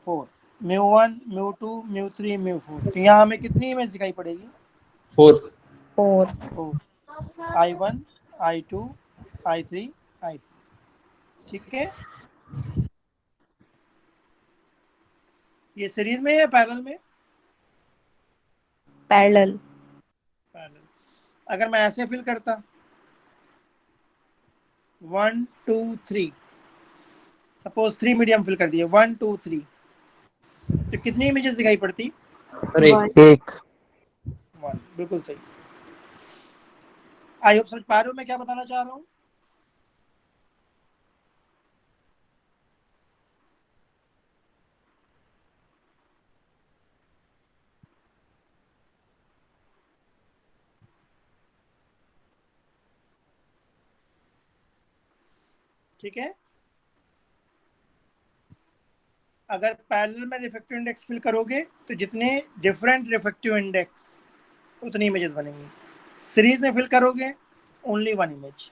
4। μ1 μ2 μ3 μ4। तो यहाँ हमें कितनी इमेज दिखाई पड़ेगी? 4, 4। 4। i1 i2 i3 i4। ठीक है। ये सीरीज में है या पैरेलल में? पैरेलल। पैरेलल। अगर मैं ऐसे फिल करता 1 2 3, सपोज 3 मीडियम फिल कर दिए 1 2 3, तो कितनी इमेजेस दिखाई पड़ती? सर 1। 1। बिल्कुल सही। आई होप समझ पा रहे हो मैं क्या बताना चाह रहा हूँ? ठीक है। अगर पैरेलल में रिफ्रैक्टिव इंडेक्स फिल करोगे तो जितने डिफरेंट रिफ्रैक्टिव इंडेक्स उतनी इमेजेस बनेंगी। सीरीज में फिल करोगे ओनली 1 इमेज।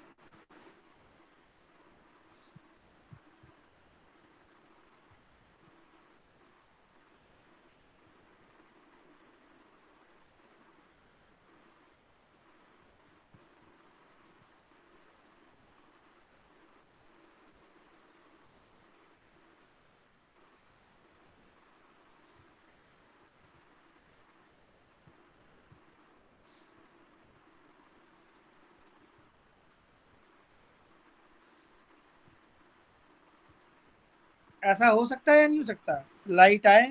ऐसा हो सकता है या नहीं हो सकता? लाइट आए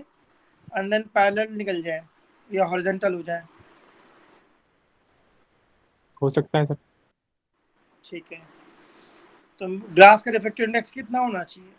एंड देन पैरेलल निकल जाए या हॉरिजॉन्टल हो जाए। हो सकता है सर। ठीक है। तो ग्लास का रिफ्रैक्टिव इंडेक्स कितना होना चाहिए?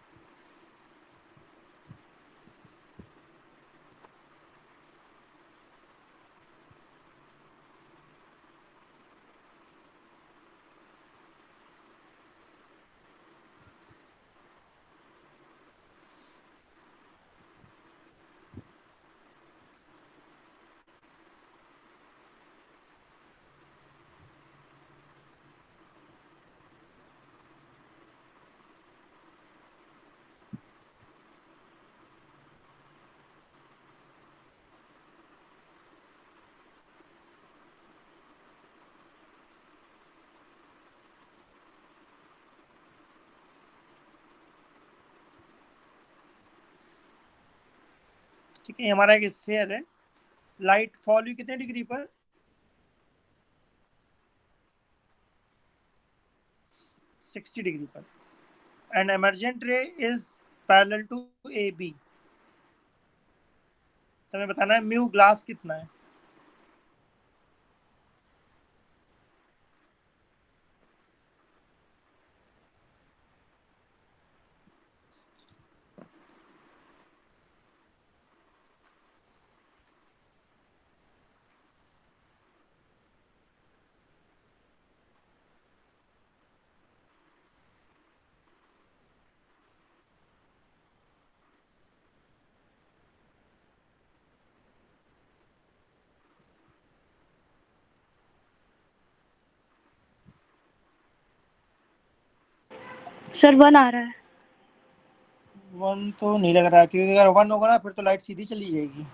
ठीक है। हमारा एक स्फीयर है। लाइट फॉल हुई कितने डिग्री पर? 60 डिग्री पर। And emergent ray is parallel to A B. तो हमें बताना है म्यू ग्लास कितना है। सर 1 आ रहा है। 1 तो नहीं लग रहा, क्योंकि अगर 1 होगा ना फिर तो लाइट सीधी चली जाएगी।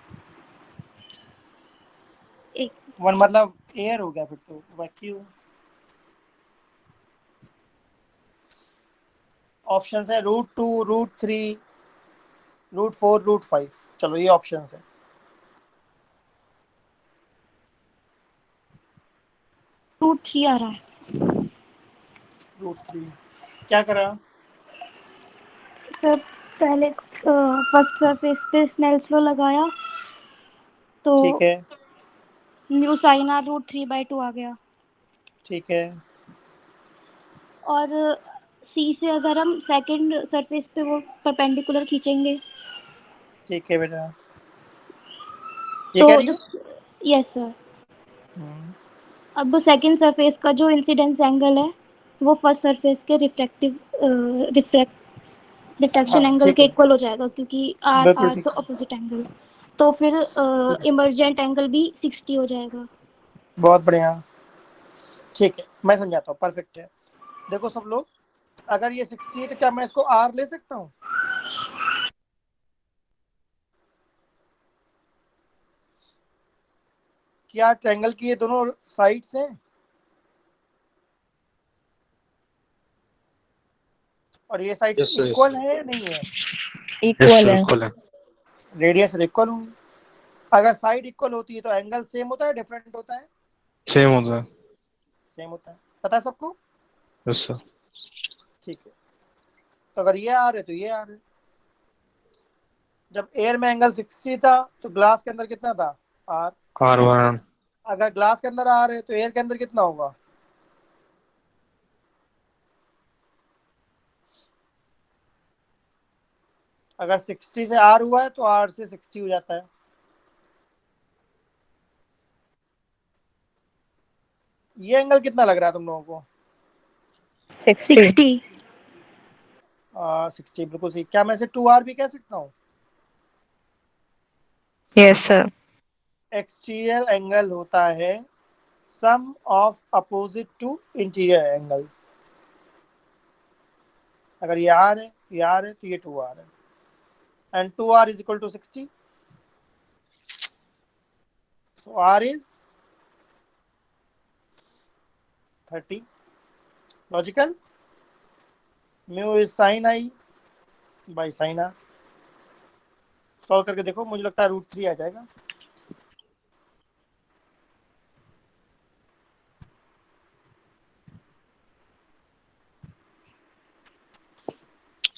वन मतलब एयर हो गया फिर तो वैक्यूम। ऑप्शन है √2, √3, √4, √5। चलो ये ऑप्शन है। √3 आ रहा है। √3 क्या करा? सर पहले फर्स्ट सरफेस पे स्नेल्स लॉ लगाया तो ठीक है, म्यू साइन आर √3/2 आ गया। ठीक है, और सी से अगर हम सेकंड सरफेस पे वो परपेंडिकुलर खींचेंगे ठीक है बेटा, ये तो कह रही हो? Yes sir. हम्म, अब सेकंड सरफेस का जो इंसिडेंस एंगल है वो फर्स्ट सरफेस के रिफ्रैक्शन हाँ एंगल ठीक के है, इक्वल हो जाएगा, क्योंकि आर बिल्कुल आर ठीक तो है, अपोजिट एंगल। तो फिर ठीक है, इमर्जेंट एंगल भी 60 हो जाएगा। बहुत बढ़िया। ठीक है, मैं समझाता हूँ, परफेक्ट है। देखो सब लोग, अगर ये 60 है तो क्या मैं इसको आर ले सकता हूँ? क्या ट्रायंगल की ये दोनों साइड्स हैं और ये साइड्स यस सर, इक्वल है या नहीं है? यस इक्वल सर, है। इक्वल है। रेडियस इक्वल होंगी। अगर साइड इक्वल होती है तो एंगल सेम होता है, डिफरेंट होता है? सेम होता है। सेम होता है, पता है सबको? Yes sir. ठीक है, तो अगर ये आर है तो ये आर है। जब एयर में एंगल 60 था तो ग्लास के अंदर कितना था? आर। R1 अगर ग्लास के अंदर आर है तो एयर के अंदर कितना होगा? अगर 60 से आर हुआ है तो आर से 60 हो जाता है। ये एंगल कितना लग रहा है तुम लोगों को? 60। 60। 60 बिल्कुल सही। क्या मैं इसे 2r भी कह सकता हूँ? Yes sir. एक्सटीरियर एंगल होता है sum of opposite to interior angles. अगर ये आर है, ये आर है तो ये 2r है, and 2r is equal to 60। So r is 30। Logical. Mu is sine I by sine R. Solve करके देखो, मुझे लगता है √3 आ जाएगा।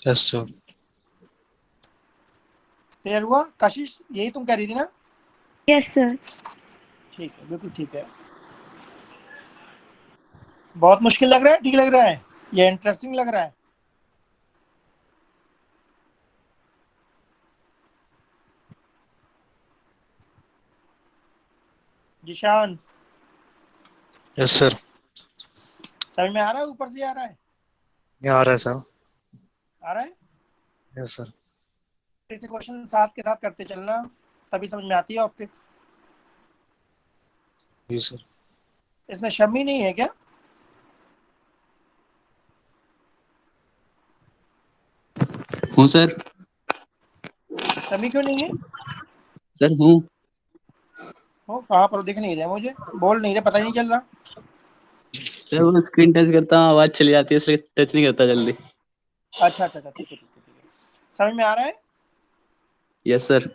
Yes sir. क्लियर हुआ कशिश? यही तुम कह रही थी ना? Yes sir. ठीक है, बिल्कुल ठीक है। बहुत मुश्किल लग रहा है, ठीक लग रहा है, ये इंटरेस्टिंग लग रहा है? Zeeshan, yes sir. समझ में आ रहा है? ऊपर से आ रहा है? ये आ रहा है सर। आ रहा है? Yes sir. इसे क्वेश्चन साथ के साथ करते चलना, तभी समझ में आती है ऑप्टिक्स। जी सर। इसमें शमी नहीं है क्या? हूँ सर। शमी क्यों नहीं है? सर हूँ। हो कहाँ पर? दिख नहीं रहे मुझे, बोल नहीं रहे, पता ही नहीं चल रहा। सर वो स्क्रीन टच करता हूँ, आवाज चली जाती है, इसलिए टच नहीं करता जल्दी। अच्छा अच्छा अच्छा, ठीक है ठीक है ठीक है, समझ में आ रहा है। Yes sir.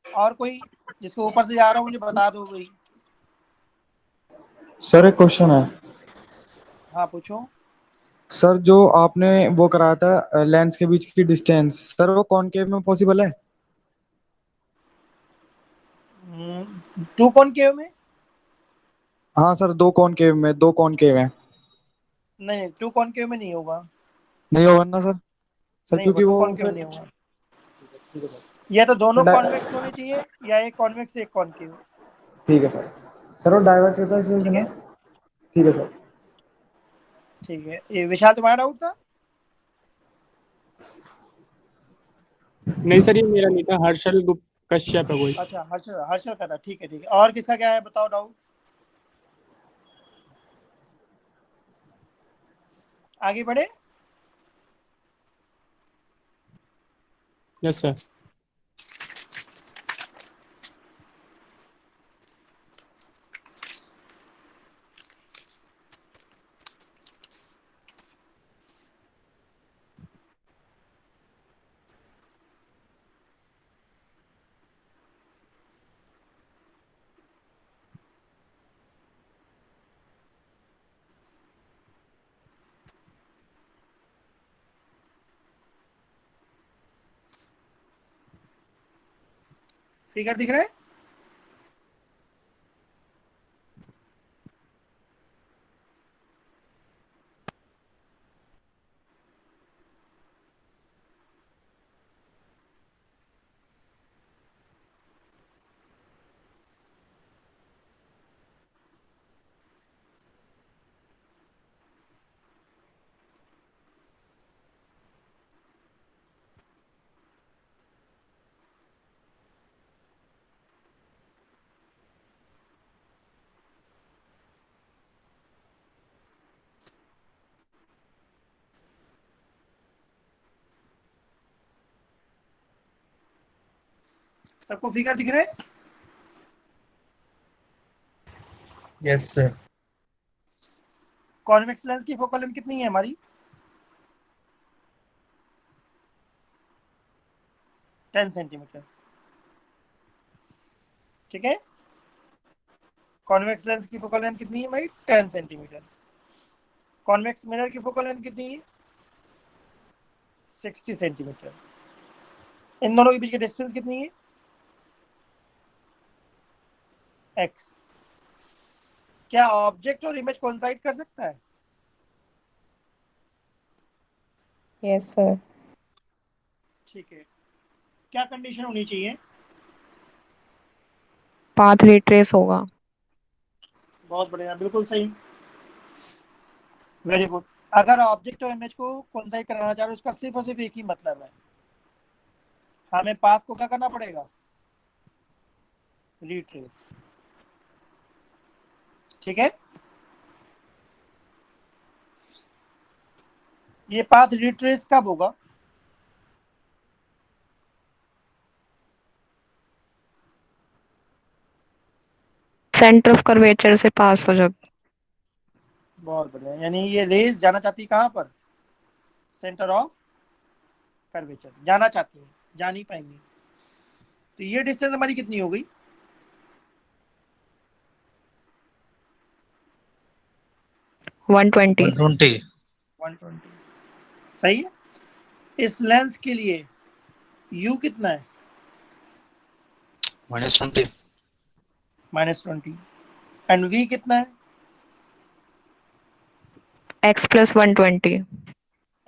और कोई जिसको ऊपर से जा रहा हूँ मुझे बता दो कोई। सर एक क्वेश्चन है। हाँ पूछो। सर जो आपने वो कराया था लेंस के बीच की डिस्टेंस, सर वो कॉनकेव में पॉसिबल है? 2 कॉनकेव में? हाँ सर, दो कॉनकेव हैं। नहीं, 2 कॉनकेव में नहीं होगा। नहीं होगा ना सर? सर नहीं होगा, क्योंकि 2 वो कॉनकेव में फिर नहीं होगा। या तो दोनों फिर कॉन्वेक्स होने चाहिए या एक कॉन्वेक्स एक कॉनकेव। ठीक है सर। सर वो डाइवर्ज करता है इस वजह से ठीक ना? है, ठीक है सर। ठीक है। ये विशाल तुम्हारा डाउट था? नहीं सर, ये मेरा नहीं था, हर्षल गुप्त कश्यप है कोई। अच्छा, हर्षल, हर्षल का था। ठीक है ठीक है, और किसका क्या है बताओ डाउट? आगे बढ़े। Yes sir. फिगर दिख रहा है? सबको फिगर दिख रहा है? Yes sir. कॉन्वेक्स लेंस की फोकल लेंथ कितनी है हमारी? 10 सेंटीमीटर। ठीक है, कॉन्वेक्स लेंस की फोकल लेंथ कितनी है भाई? 10 सेंटीमीटर। कॉन्वेक्स मिरर की फोकल लेंथ कितनी है? 60 सेंटीमीटर। इन दोनों के बीच की डिस्टेंस कितनी है? x। क्या ऑब्जेक्ट और इमेज कोइंसाइड कर सकता है? Yes sir. ठीक है, क्या कंडीशन होनी चाहिए? पाथ रिट्रेस होगा। बहुत बढ़िया, बिल्कुल सही, वेरी गुड। अगर ऑब्जेक्ट और इमेज को कोइंसाइड कराना चाह रहे हो, उसका सिर्फ और सिर्फ एक ही मतलब है, हमें पाथ को क्या करना पड़ेगा? रिट्रेस। ठीक है, ये पाथ रिट्रेस कब होगा? सेंटर ऑफ कर्वेचर से पास हो जब। बहुत बढ़िया, यानी ये रेस जाना चाहती है कहाँ पर? सेंटर ऑफ कर्वेचर जाना चाहती है, जा नहीं पाएंगी। तो ये डिस्टेंस हमारी कितनी हो गई? 120। 120। 120। सही है। इस लेंस के लिए u कितना है? -20। -20। एंड v कितना है? x + 120।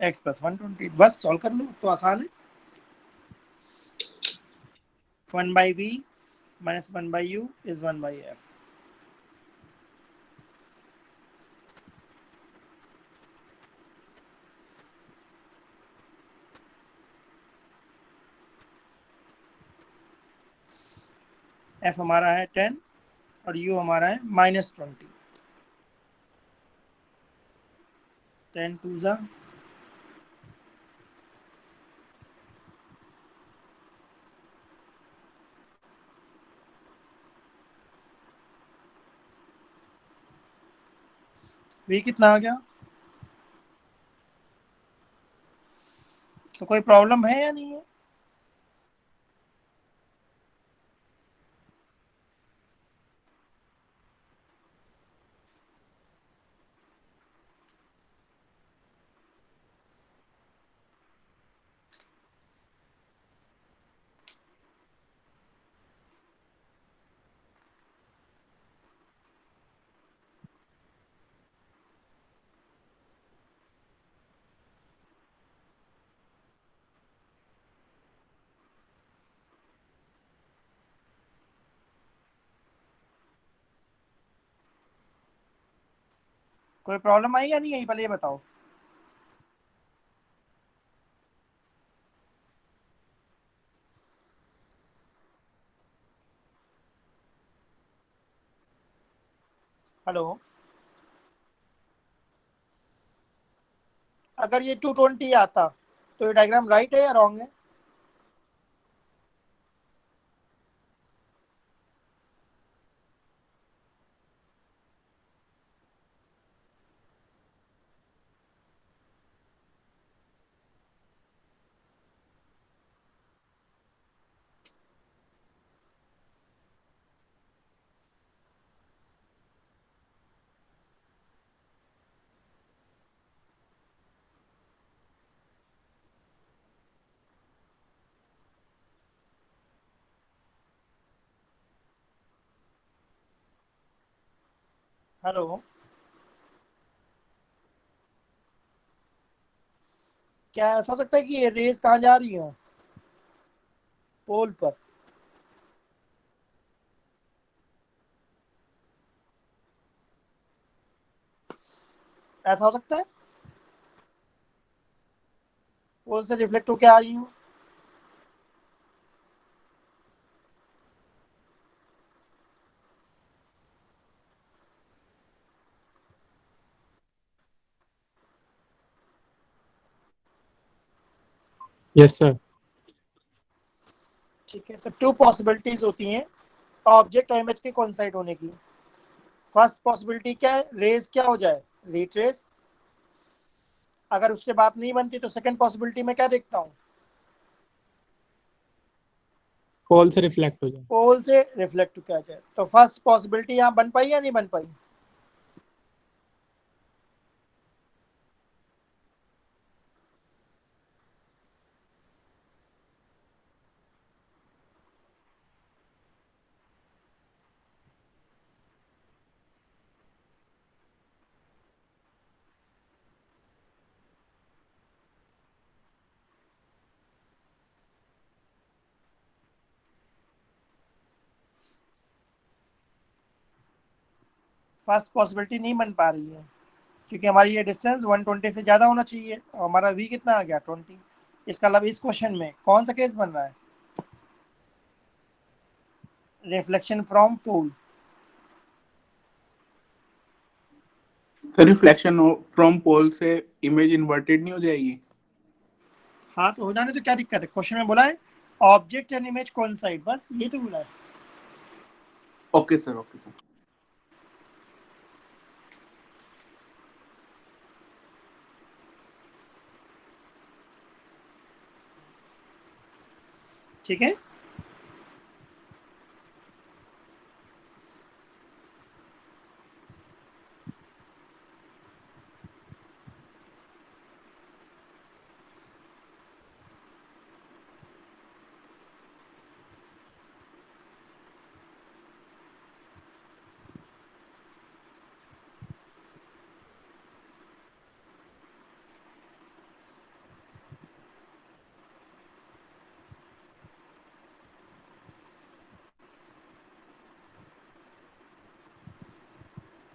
x + 120। बस सॉल्व कर लो, तो आसान है। 1/v - 1/u is 1/f। f हमारा है 10 और u हमारा है -20। 10 2 जा, v कितना आ गया? तो कोई प्रॉब्लम है या नहीं है? कोई प्रॉब्लम आई या नहीं आई, पहले ये बताओ। हेलो, अगर ये 220 आता तो ये डायग्राम राइट है या रॉन्ग है? हेलो, क्या ऐसा हो सकता है कि ये रेस कहाँ जा रही है? पोल पर। ऐसा हो सकता है पोल से रिफ्लेक्ट होके आ रही हूँ। Yes sir. ठीक है, तो 2 पॉसिबिलिटीज होती हैं ऑब्जेक्ट और इमेज के कोइंसाइड होने की। फर्स्ट पॉसिबिलिटी क्या है, रेस क्या हो जाए, रिट्रेस। अगर उससे बात नहीं बनती तो सेकंड पॉसिबिलिटी में क्या देखता हूँ, पोल से रिफ्लेक्ट हो जाए। पोल से रिफ्लेक्ट किया जाए। तो फर्स्ट पॉसिबिलिटी यहाँ बन पाई या नहीं बन पाई? फर्स्ट पॉसिबिलिटी नहीं बन पा रही है क्योंकि हमारी ये डिस्टेंस 120 से ज़्यादा होना चाहिए और हमारा v कितना आ गया 20। इसका मतलब इस क्वेश्चन में कौन सा केस बन रहा है, reflection from pole. Sir reflection from pole से इमेज इन्वर्टेड नहीं हो जाएगी? हाँ तो हो जाने तो क्या दिक्कत है, क्वेश्चन में बोला है ऑब्जेक्ट एंड इमेज कोइंसाइड, बस ये तो बोला है। Okay sir, okay sir. ठीक है,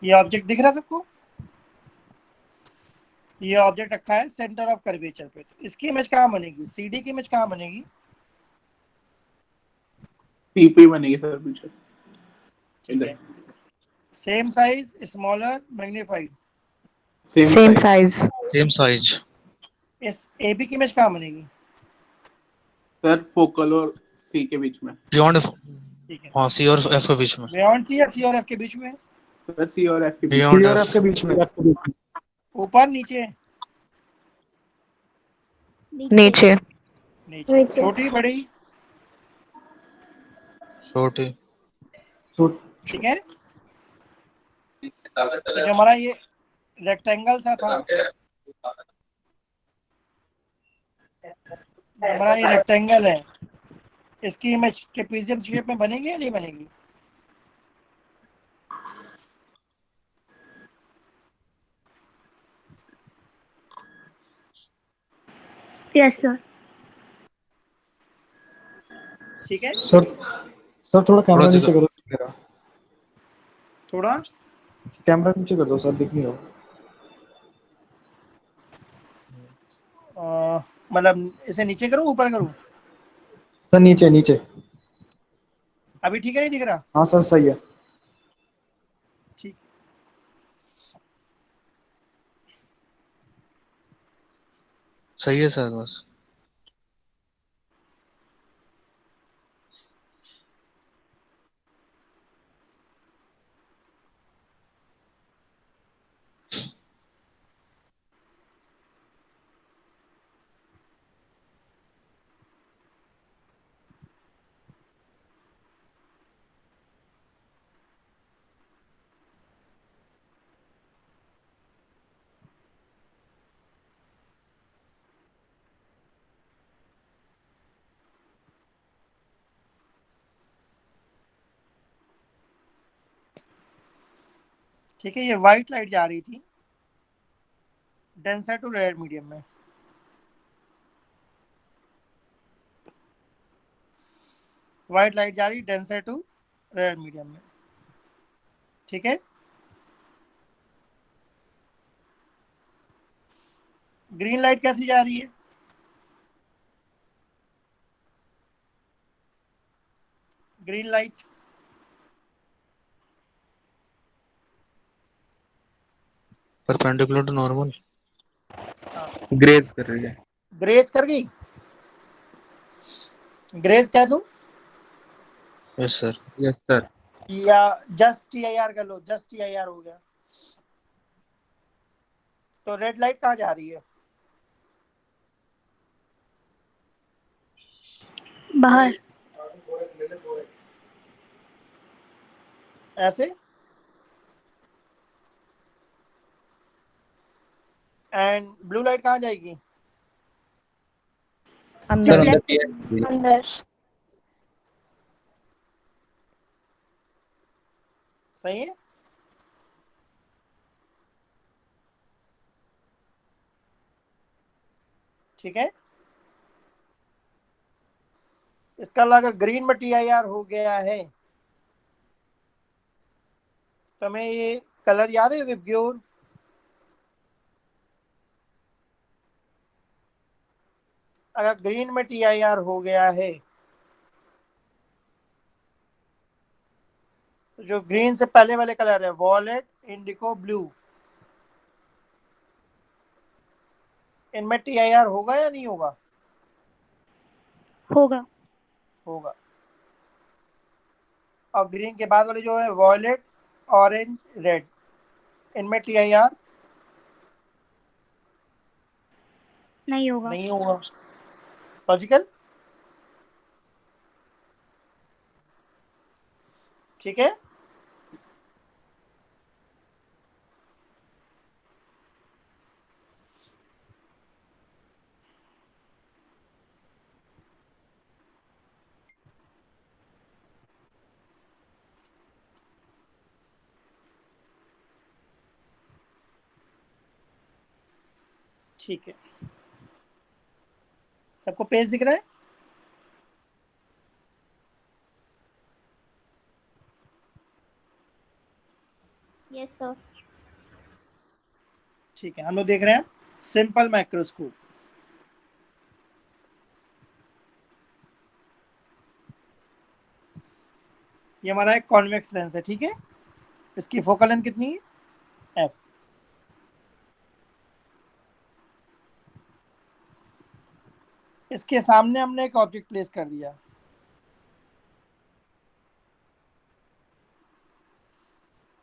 ये ऑब्जेक्ट दिख रहा है सबको, ये ऑब्जेक्ट रखा है सेंटर ऑफ कर्वेचर पे। तो इसकी इमेज कहाँ बनेगी, CD की इमेज कहाँ बनेगी? पी पे बनेगी सर पीछे। ठीक है, same size, smaller, magnified. Same size. Same size. इस AB की इमेज कहाँ बनेगी? सर फोकल और सी के बीच में। बियॉन्ड। ठीक है, हाँ, सी और एफ के बीच में। बियॉन्ड C या C और F के बीच में? सर सी और एफ के बीच बियॉन्ड सी और एफ। एफ के बीच में। ऊपर नीचे? नीचे। नीचे। छोटी बड़ी? छोटी। ठीक है, तो जो हमारा ये रेक्टेंगल सा था, हमारा ये रेक्टेंगल है, इसकी इमेज ट्रेपेजियम शेप में बनेगी या नहीं बनेगी? Yes sir. ठीक है, सर थोड़ा कैमरा नीचे करो मेरा। थोड़ा कैमरा नीचे कर दो सर, दिख नहीं रहा। मतलब इसे नीचे करूँ ऊपर करूँ? सर नीचे नीचे। अभी ठीक है, नहीं दिख रहा? हाँ सर सही है। ठीक, सही है सर बस। ठीक है, ये व्हाइट लाइट जा रही थी डेंसर टू रेड मीडियम में, व्हाइट लाइट जा रही डेंसर टू रेड मीडियम में। ठीक है, ग्रीन लाइट कैसी जा रही है? Green light perpendicular to normal, graze कर रही है। ग्रेस कर गई, ग्रेस कह दूं यस सर। Yes sir. या जस्ट TIR कर लो, जस्ट TIR हो गया। तो रेड लाइट कहाँ जा रही है? बाहर। ऐसे, एंड ब्लू लाइट कहाँ जाएगी? सर अंदर। अंदर अंदर। सही है, ठीक है। इसका अगर ग्रीन में TIR हो गया है तो हमें ये कलर याद है विबग्योर? अगर ग्रीन में TIR हो गया है तो जो ग्रीन से पहले वाले कलर है वॉयलेट, इंडिको, ब्लू, इनमें TIR होगा या नहीं होगा? होगा। होगा। और ग्रीन के बाद वाले जो है वॉयलेट, ऑरेंज, रेड, इनमें TIR नहीं होगा। नहीं होगा। लॉजिकल, ठीक है। ठीक है, सबको पेज दिख रहा है? Yes sir. ठीक है, हम लोग देख रहे हैं सिंपल माइक्रोस्कोप। ये हमारा एक कॉन्वेक्स लेंस है, ठीक है। इसकी फोकल लेंथ कितनी है? F। इसके सामने हमने एक ऑब्जेक्ट प्लेस कर दिया।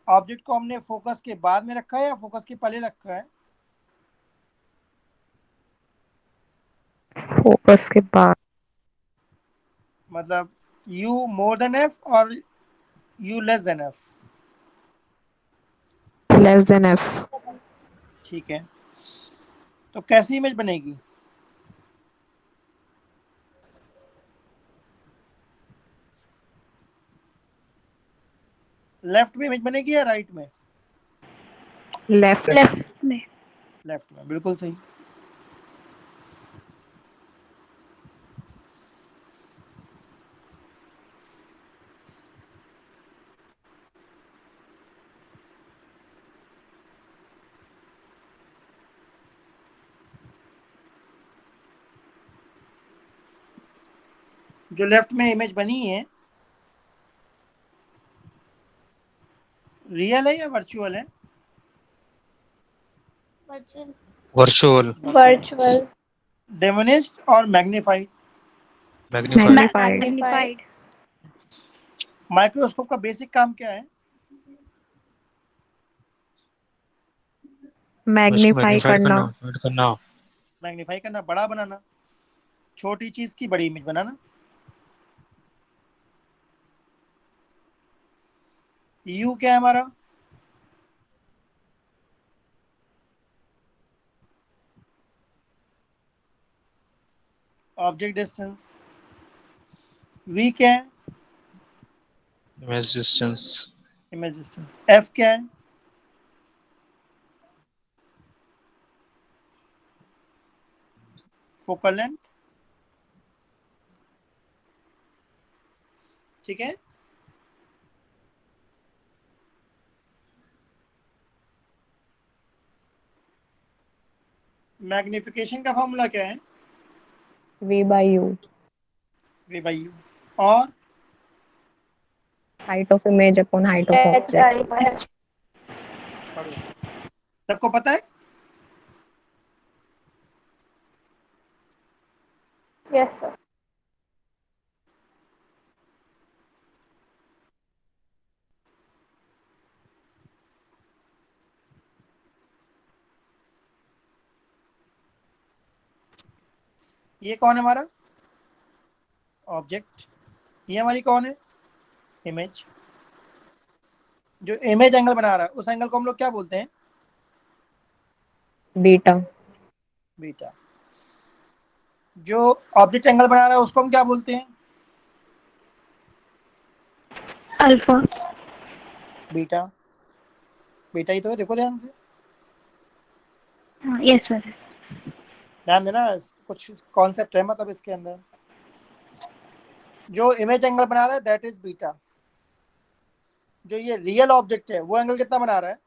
ऑब्जेक्ट को हमने फोकस के बाद में रखा है या फोकस के पहले रखा है? फोकस के बाद। मतलब U मोर देन F और U less than F? Less than F. ठीक है, तो कैसी इमेज बनेगी? लेफ्ट में इमेज बनेगी या राइट में? लेफ्ट। लेफ्ट में। लेफ्ट में, बिल्कुल सही। जो लेफ्ट में इमेज बनी है रियल है या वर्चुअल है? वर्चुअल। वर्चुअल। वर्चुअल। डिमिनिश्ड और मैग्नीफाइड? मैग्नीफाइड। मैग्नीफाइड। माइक्रोस्कोप का बेसिक काम क्या है? मैग्नीफाई करना। करना। मैग्नीफाई करना, बड़ा बनाना, छोटी चीज की बड़ी इमेज बनाना। यू क्या है हमारा? Object distance. वी क्या है? Image distance. Image distance. F क्या है? फोकल लेंथ, ठीक है। मैग्निफिकेशन का फॉर्मूला क्या है? V/U, V/U। और height of image upon height of object. सबको पता है? Yes sir. ये कौन है हमारा ऑब्जेक्ट, ये हमारी कौन है इमेज। जो इमेज एंगल बना रहा है उस एंगल को हम लोग क्या बोलते हैं? Beta, beta. जो ऑब्जेक्ट एंगल बना रहा है उसको हम क्या बोलते हैं? अल्फा। बीटा। बीटा ही तो है, देखो ध्यान से, हाँ यस सर। ध्यान देना, कुछ कॉन्सेप्ट है मतलब इसके अंदर। जो इमेज एंगल बना रहा है दैट इज बीटा। जो ये रियल ऑब्जेक्ट है वो एंगल कितना बना रहा है?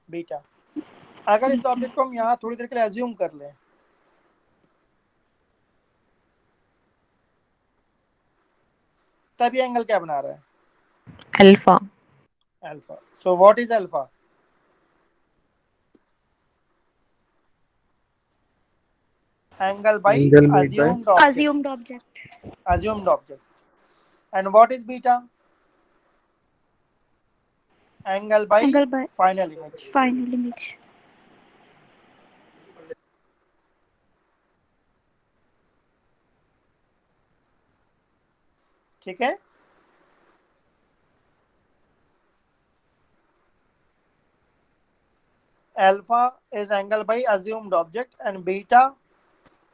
बीटा। अगर इस ऑब्जेक्ट को हम यहाँ थोड़ी देर के लिए एज्यूम कर लें, तब ये एंगल क्या बना रहा है? Alpha, alpha. So what is alpha? Angle by Angle made by assumed object. Assumed object. Assumed object. And what is beta? Angle by Angle by final image. final image. ठीक है। Alpha is angle by assumed object and beta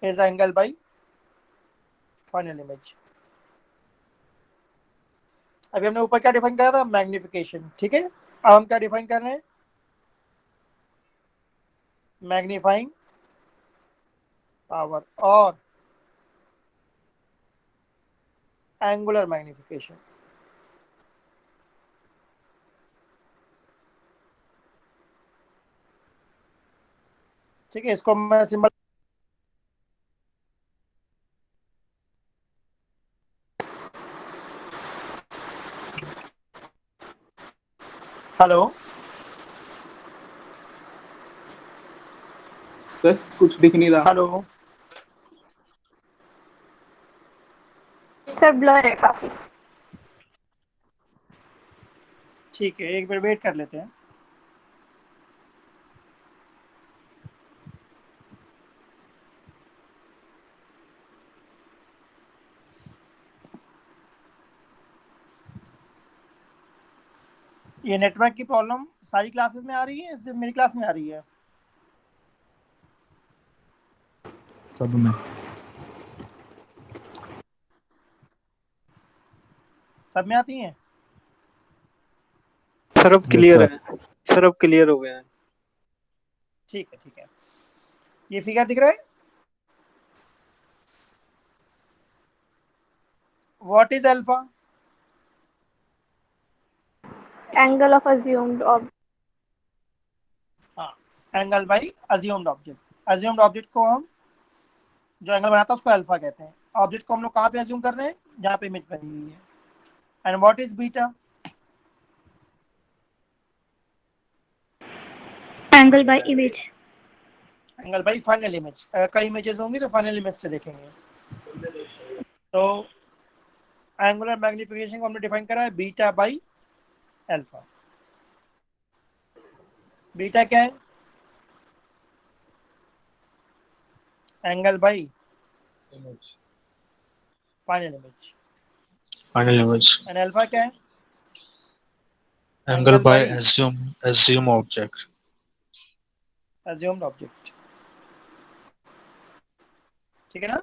is angle by final image. अभी हमने ऊपर क्या define करा था? Magnification, ठीक है। अब हम क्या डिफाइन कर रहे हैं? मैग्नीफाइंग पावर और एंगुलर मैग्निफिकेशन। ठीक है, इसको मैं सिंबल हेलो बस कुछ दिख नहीं रहा। हेलो सर ब्लर है काफी। ठीक है, एक बार वेट कर लेते हैं। ये नेटवर्क की प्रॉब्लम सारी क्लासेस में आ रही है, सिर्फ मेरी क्लास में आ रही है? सब में। सब में आती हैं? सर अब क्लियर है। सर अब क्लियर हो गया है। ठीक है, ठीक है। ये फिगर दिख रहा है? What is alpha? Angle of assumed object. हाँ, angle by assumed object. Assumed object को हम जो एंगल बनाता है उसको अल्फा कहते हैं। ऑब्जेक्ट को हम लोग कहाँ पे अज्यूम कर रहे हैं? जहाँ पे इमेज बनी हुई है। And what is beta? Angle by image. Angle by final image. कई इमेजेस होंगी तो फाइनल इमेज से देखेंगे। तो एंगुलर मैग्निफिकेशन को हमने डिफाइन करा है बीटा बाई अल्फा। बीटा क्या है? Angle by final image. Final image. And alpha क्या है? Angle by by assume object. assumed object। ठीक है ना?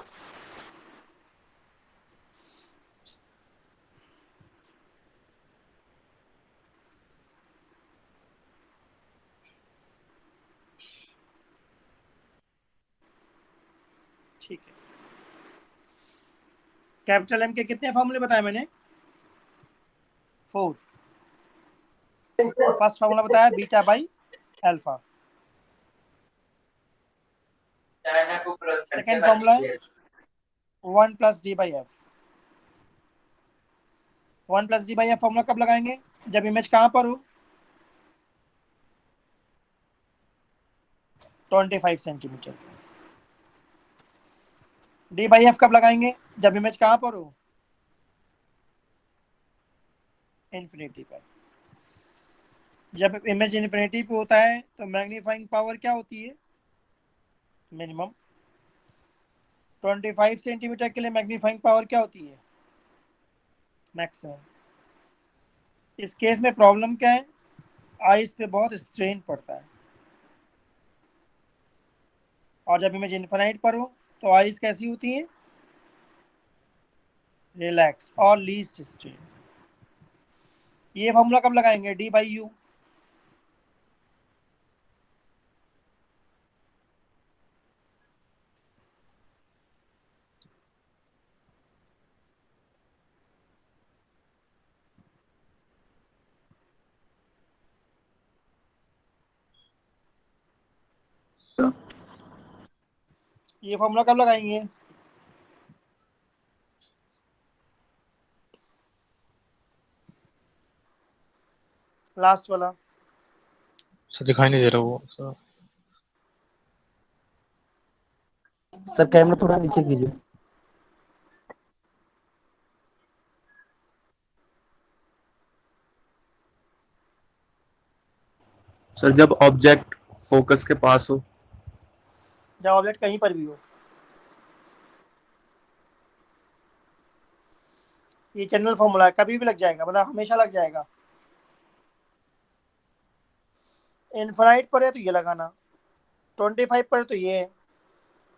ठीक है, कैपिटल एम के कितने फॉर्मूले बताए मैंने? 4। फर्स्ट फॉर्मूला बताया beta by alpha. Second formula है 1 plus D by F. 1 plus D by F formula कब लगाएंगे? जब इमेज कहाँ पर हो? 25 सेंटीमीटर। डी बाई एफ कब लगाएंगे? जब इमेज कहाँ पर हो? इन्फिनिटी पर। जब इमेज इन्फिनिटी पे होता है तो मैग्नीफाइंग पावर क्या होती है? मिनिमम। 25 सेंटीमीटर के लिए मैग्नीफाइंग पावर क्या होती है? मैक्सिमम। इस केस में प्रॉब्लम क्या है? आईज पे बहुत स्ट्रेन पड़ता है, और जब इमेज इन्फिनाइट पर हो तो आईज कैसी होती हैं? रिलैक्स और लीस्ट स्ट्रेन। ये फॉर्मूला कब लगाएंगे? D by you. ये फॉर्मूला कब लगाएंगे? लास्ट वाला। सर दिखाई नहीं दे रहा वो सर। सर कैमरा थोड़ा नीचे कीजिए। सर जब ऑब्जेक्ट फोकस के पास हो, जब ऑब्जेक्ट कहीं पर भी हो। ये जनरल फॉर्मूला है, कभी भी लग जाएगा, मतलब हमेशा लग जाएगा। इनफाइनाइट पर है तो ये लगाना, 25 पर तो ये है।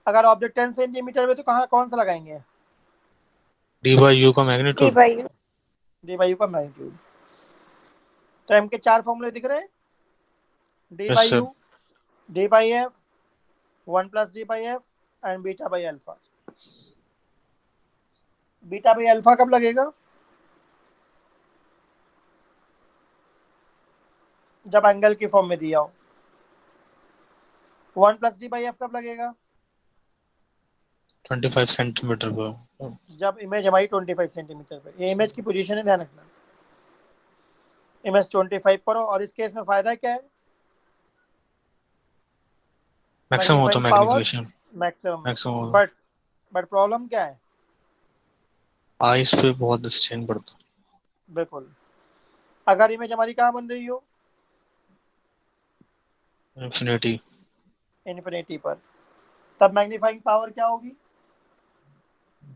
अगर ऑब्जेक्ट 10 सेंटीमीटर में तो कहाँ कौन सा लगाएंगे? डी बाई यू का मैग्नीट्यूड। डी बाई यू का मैग्नीट्यूड। तो एम के 4 फॉर्मूले दिख रहे हैं? D Yes, by sir. You, D by F, 1 plus D by F and beta by alpha. Beta by alpha कब लगेगा? जब एंगल की फॉर्म में दिया हो। 1 प्लस डी बाई एफ कब लगेगा? 25 सेंटीमीटर पर। जब इमेज हमारी 25 सेंटीमीटर पर। ये इमेज की पोजीशन है, ध्यान रखना। इमेज 25 पर हो, और इस केस में फायदा क्या है? मैक्सिमम हो तो मैग्नीफिकेशन मैक्सिमम। बट प्रॉब्लम क्या है? आईज पे बहुत स्ट्रेन पड़ता। बिल्कुल। अगर इमेज हमारी कहाँ बन रही हो? इन्फिनिटी पर, तब मैग्नीफाइंग पावर क्या होगी?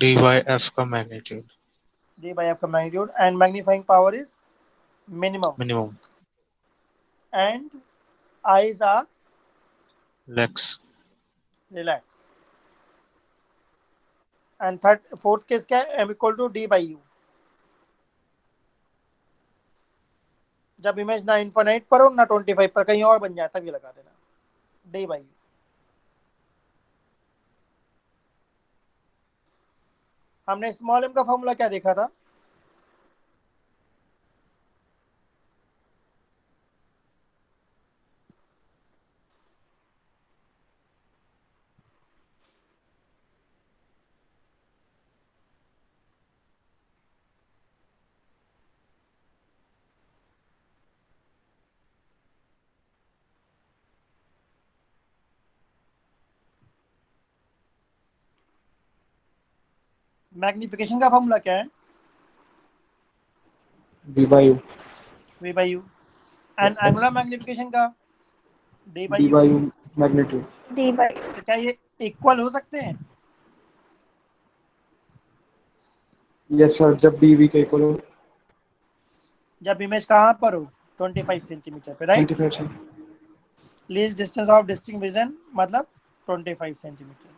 डी बाई एफ का मैग्नीट्यूड। डी बाई एफ का magnitude, and magnifying power is minimum and eyes are relax. And fourth case क्या है? M equal to D by U. जब इमेज ना इन्फिनाइट पर हो ना 25 पर, कहीं और बन जाए तब ये लगा देना, डी बाई यू। हमने स्मॉल एम का फॉर्मूला क्या देखा था? मैग्निफिकेशन का फॉर्मूला क्या है? V by U. V by U. And angular magnification का? D by U magnitude. D by. तो क्या ये इक्वल हो सकते हैं? यस सर, जब डी वी के इक्वल हो। जब इमेज कहाँ पर हो? 25 सेंटीमीटर पे, right? 25 least distance of distinct vision मतलब 25 सेंटीमीटर।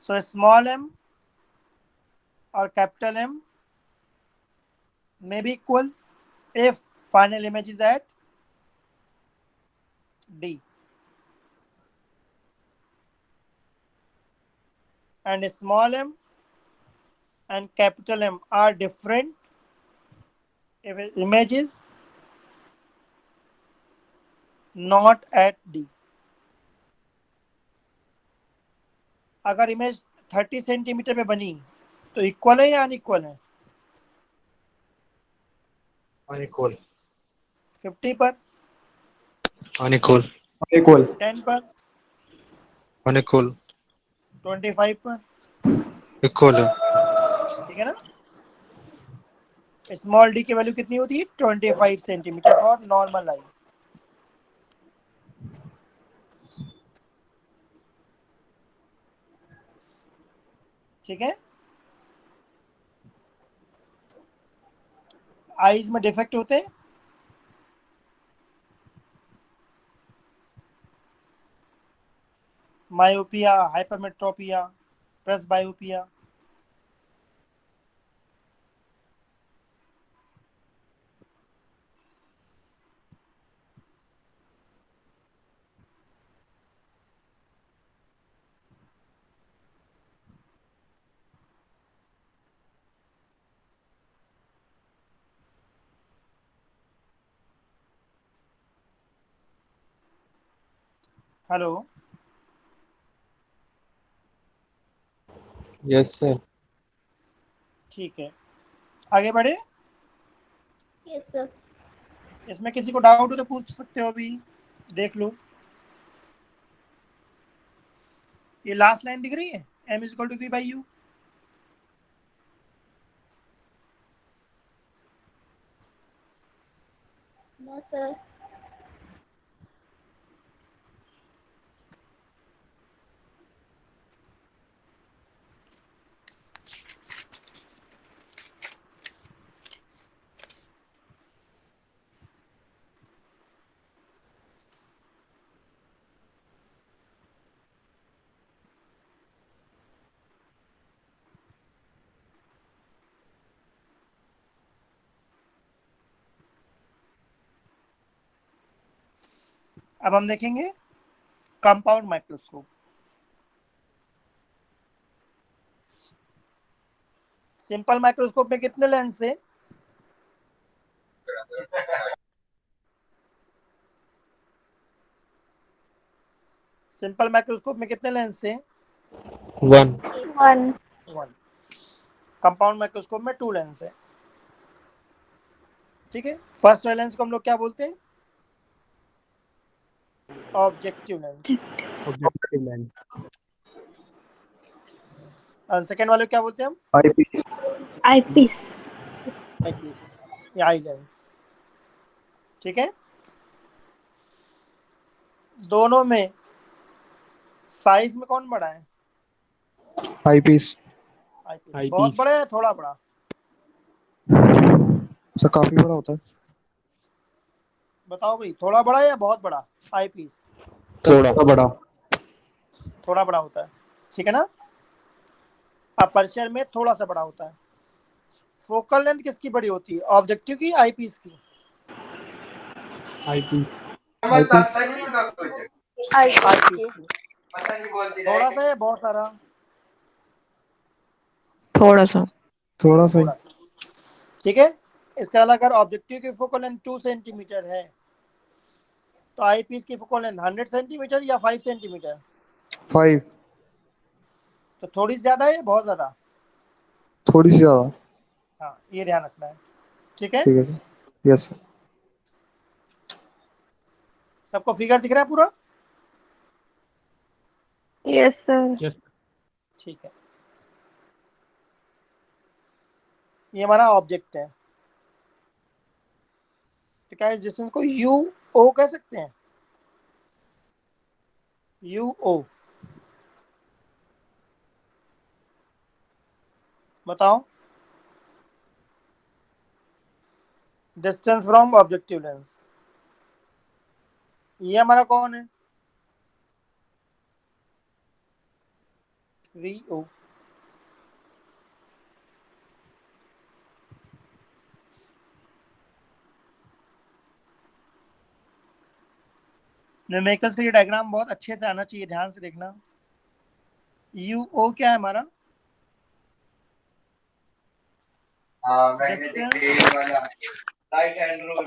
सो स्मॉल एम और capital M may be equal if final image is at D. and small m and capital M are different if image is not at D. अगर image 30 centimetre में बनी तो equal है या unequal है? Unequal, 50 पर, unequal, equal, 10 पर, unequal, 25 पर, इक्वल है। ठीक है ना? स्मॉल डी की वैल्यू कितनी होती है? 25 सेंटीमीटर फॉर नॉर्मल आई। ठीक है। आईज में डिफेक्ट होते हैं, myopia, hypermetropia, presbyopia. Hello, yes sir. ठीक है, आगे बढ़े। Yes sir. इसमें किसी को डाउट हो तो पूछ सकते हो, अभी देख लो। ये लास्ट लाइन दिख रही है, m is equal to v by u। No sir. अब हम देखेंगे कंपाउंड माइक्रोस्कोप। सिंपल माइक्रोस्कोप में कितने लेंस थे? सिंपल माइक्रोस्कोप में कितने लेंस थे? 1 1। कंपाउंड माइक्रोस्कोप में 2 लेंस है। ठीक है। फर्स्ट लेंस को हम लोग क्या बोलते हैं? Objective lens. Objective lens. और सेकेंड वाले को क्या बोलते हैं हम? आईपीस। आईपीस। आईपीस या आई लेंस। ठीक है। दोनों में साइज में कौन बड़ा है? आईपीस। आईपीस। बहुत बड़ा है, थोड़ा बड़ा? सर काफी बड़ा होता है। बताओ भाई, थोड़ा बड़ा या बहुत बड़ा? आईपीस थोड़ा बड़ा, थोड़ा बड़ा होता है। ठीक है ना? अपर्चर में थोड़ा सा बड़ा होता है। फोकल लेंथ किसकी बड़ी होती है, ऑब्जेक्टिव की, आईपीस की? आईपीस। आईपीस। आईपीस की। थोड़ा सा या बहुत सारा? थोड़ा सा। थोड़ा सा ही। थोड़ा सा। ठीक है। इसका अलावा अगर ऑब्जेक्टिव की फोकल लेंथ 2 सेंटीमीटर है तो आईपीस की फोकल लेंथ 100 सेंटीमीटर या 5 सेंटीमीटर? 5। तो थोड़ी सी ज्यादा है या बहुत ज्यादा? थोड़ी सी ज्यादा। हाँ, ये ध्यान रखना है। ठीक है। ठीक है सर। Yes sir. सबको फिगर दिख रहा है पूरा? Yes sir. ठीक है। ये हमारा ऑब्जेक्ट है। तो क्या इस डिस्टेंस को यू ओ कह सकते हैं? यू ओ। बताओ। Distance from objective lens. ये हमारा कौन है? V O. न्यूमेरिकल्स का ये डायग्राम बहुत अच्छे से आना चाहिए, ध्यान से देखना। यू ओ क्या है हमारा?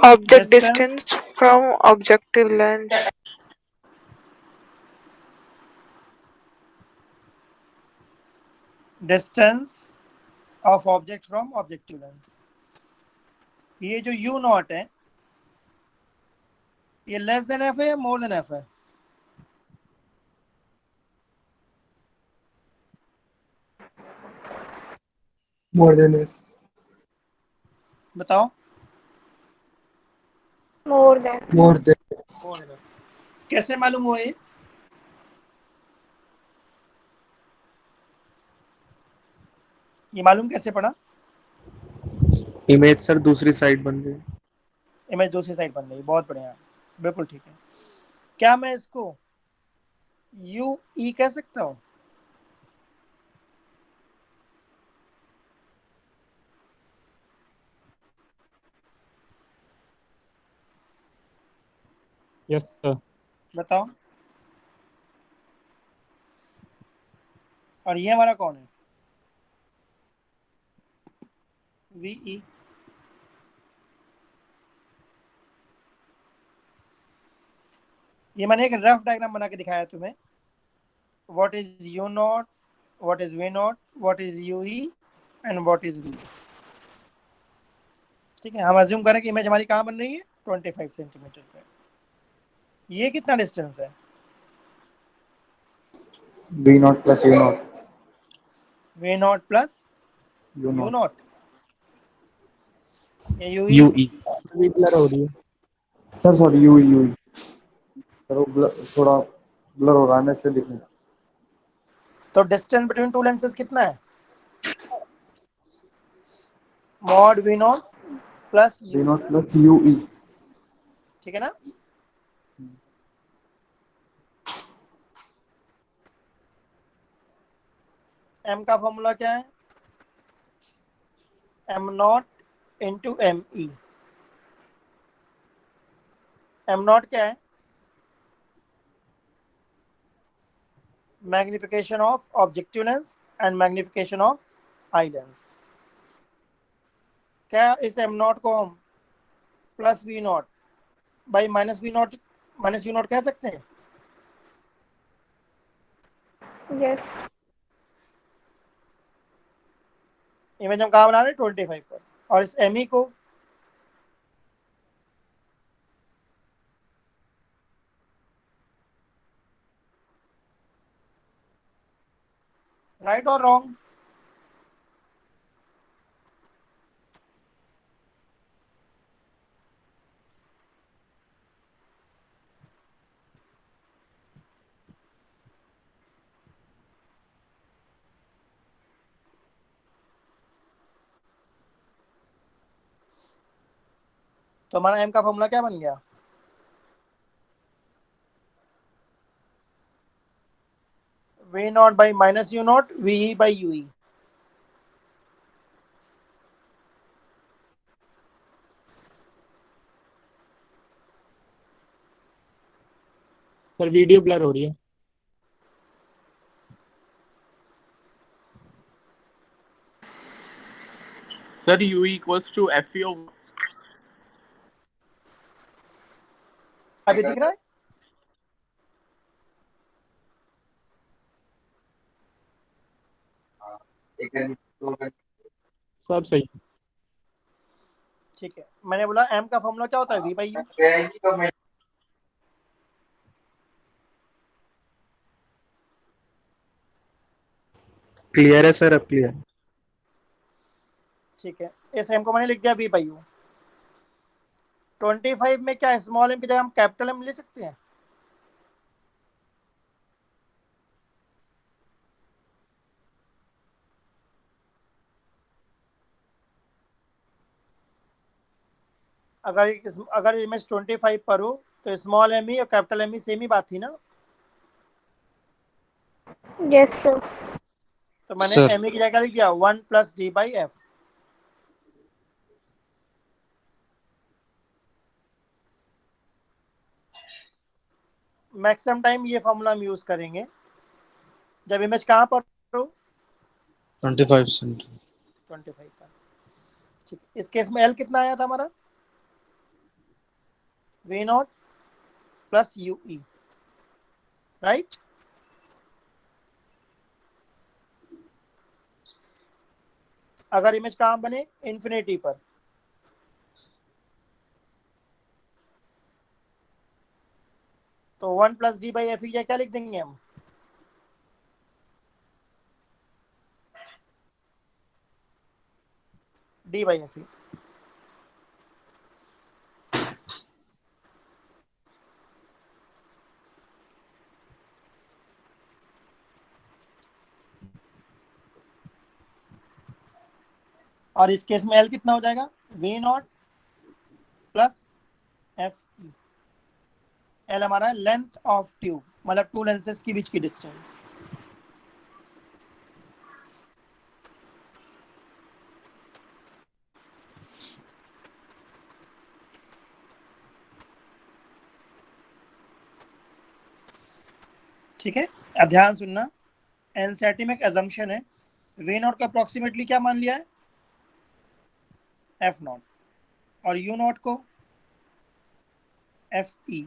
Object distance from objective lens. Distance of object from objective lens. ये जो यू नॉट है ये लेस देन एफ है या मोर देन एफ है? More than F. बताओ। More than. More than. कैसे मालूम हुआ ये मालूम कैसे पड़ा? इमेज सर दूसरी साइड बन गई। इमेज दूसरी साइड बन रही, बहुत बढ़िया, बिल्कुल ठीक है। क्या मैं इसको यू ई कह सकता हूँ? Yes sir. बताओ। और ये हमारा कौन है? V E. ये मैंने एक रफ डायग्राम बना के दिखाया तुम्हें। What is U naught, what is V naught, what is U E and what is V. ठीक है, हम अज्यूम करें कि इमेज हमारी कहाँ बन रही है? 25 सेंटीमीटर पे। ये कितना डिस्टेंस है? V naught plus U naught. V naught plus U U naught. Naught. ये U U E. E blur हो रही है sir sorry U U. Sir वो थोड़ा ब्लर हो रहा है, मैं इससे दिखूं। तो डिस्टेंस बिटवीन टू लेंसेज कितना है? Mod V naught plus V U. Naught plus U E. ठीक है ना? एम का फॉर्मूला क्या है? M naught into M E. M naught क्या है? Magnification of objective lens and magnification of eye lens. क्या इस एम नॉट को हम plus V naught by minus V naught minus U naught कह सकते हैं? Yes. इमेज हम कहाँ बना रहे हैं? 25 पर। और इस एम ई को राइट और रॉन्ग? तो हमारा एम का फॉर्मूला क्या बन गया? V naught by minus U naught V E by U E. Sir video blur हो रही है। Sir U equals to FE of अभी दिख रहा है? सब सही। ठीक है, मैंने बोला एम का फॉर्मूला क्या होता है? V by U. क्लियर है सर, अब क्लियर। ठीक है, इस एम को मैंने लिख दिया वी बाई यू। 25 में क्या स्मॉल एम की जगह हम कैपिटल एम ले सकते हैं? अगर इमेज 25 पर हो तो स्मॉल एम ई और कैपिटल एम ई सेम ही बात थी ना? Yes, sir. तो मैंने सर एम ई की जगह लिख दिया 1 plus D by F. Maximum time ये फॉर्मूला हम यूज करेंगे जब इमेज कहाँ पर हो? 25%। 25 पर। ठीक है, इस केस में एल कितना आया था हमारा? V naught plus U E, right? अगर इमेज कहाँ बने? इन्फिनिटी पर, तो 1 plus D by F E क्या लिख देंगे हम? D by F E. और इस केस में एल कितना हो जाएगा? V naught plus F E. L हमारा है लेंथ ऑफ ट्यूब, मतलब टू लेंसेज के बीच की डिस्टेंस। ठीक है, अब ध्यान सुनना, एनसीईआरटी में एक अजम्पशन है, वी नॉट का अप्रोक्सीमेटली क्या मान लिया है? एफ नॉट, और यू नॉट को एफ ई,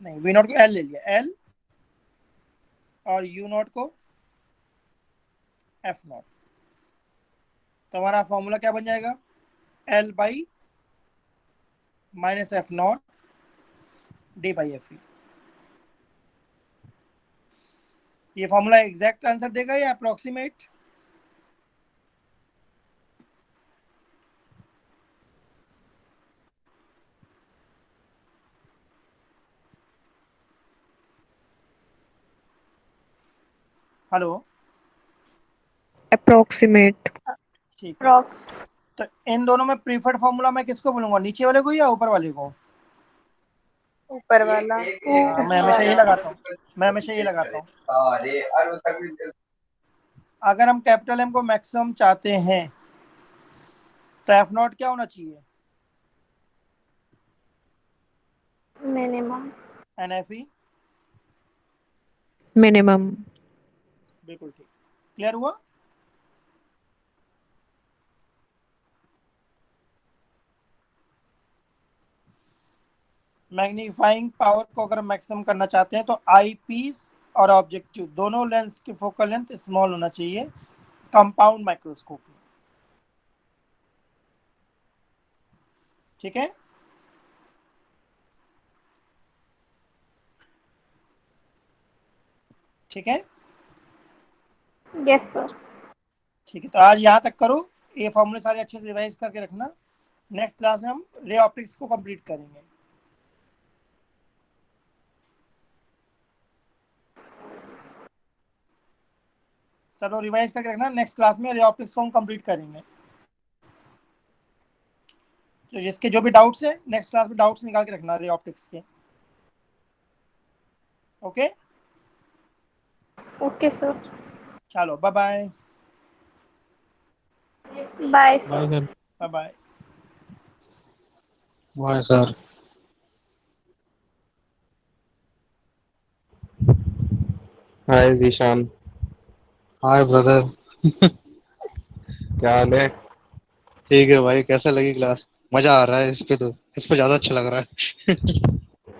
नहीं वी नॉट को एल ले लिया, एल, और यू नॉट को एफ नॉट। तो हमारा फॉर्मूला क्या बन जाएगा? L by minus F not D by F ई। ये फॉर्मूला एग्जैक्ट आंसर देगा या अप्रोक्सीमेट? Hello, approximate. ठीक है, तो इन दोनों में प्रीफर्ड फॉर्मूला मैं किसको बोलूंगा? नीचे वाले को या ऊपर वाले को? ऊपर वाला। मैं हमेशा यही लगाता हूँ, मैं हमेशा यही लगाता हूँ। अगर हम कैपिटल एम को मैक्सिमम चाहते हैं तो एफ नॉट क्या होना चाहिए? Minimum. N F E minimum. बिल्कुल ठीक। क्लियर हुआ? मैग्नीफाइंग पावर को अगर मैक्सिमम करना चाहते हैं तो आई पीस और ऑब्जेक्टिव दोनों लेंस की फोकल लेंथ स्मॉल होना चाहिए कंपाउंड माइक्रोस्कोप में। ठीक है, ठीक है, यस सर। ठीक है, तो आज यहाँ तक करो, ये फॉर्मूले सारे अच्छे से रिवाइज करके रखना। नेक्स्ट क्लास में हम रे ऑप्टिक्स को कंप्लीट करेंगे। सब लोग रिवाइज करके रखना, नेक्स्ट क्लास में रे ऑप्टिक्स को हम कंप्लीट करेंगे। तो जिसके जो भी डाउट्स है नेक्स्ट क्लास में डाउट्स निकाल के रखना रे ऑप्टिक्स के। Okay okay sir. चलो, bye bye. Bye sir. Bye bye. Why, sir? Hi Zeeshan. Hi brother. क्या हाल है? ठीक है भाई, कैसा लगी क्लास? मजा आ रहा है इस पे, तो इस पे ज्यादा अच्छा लग रहा है।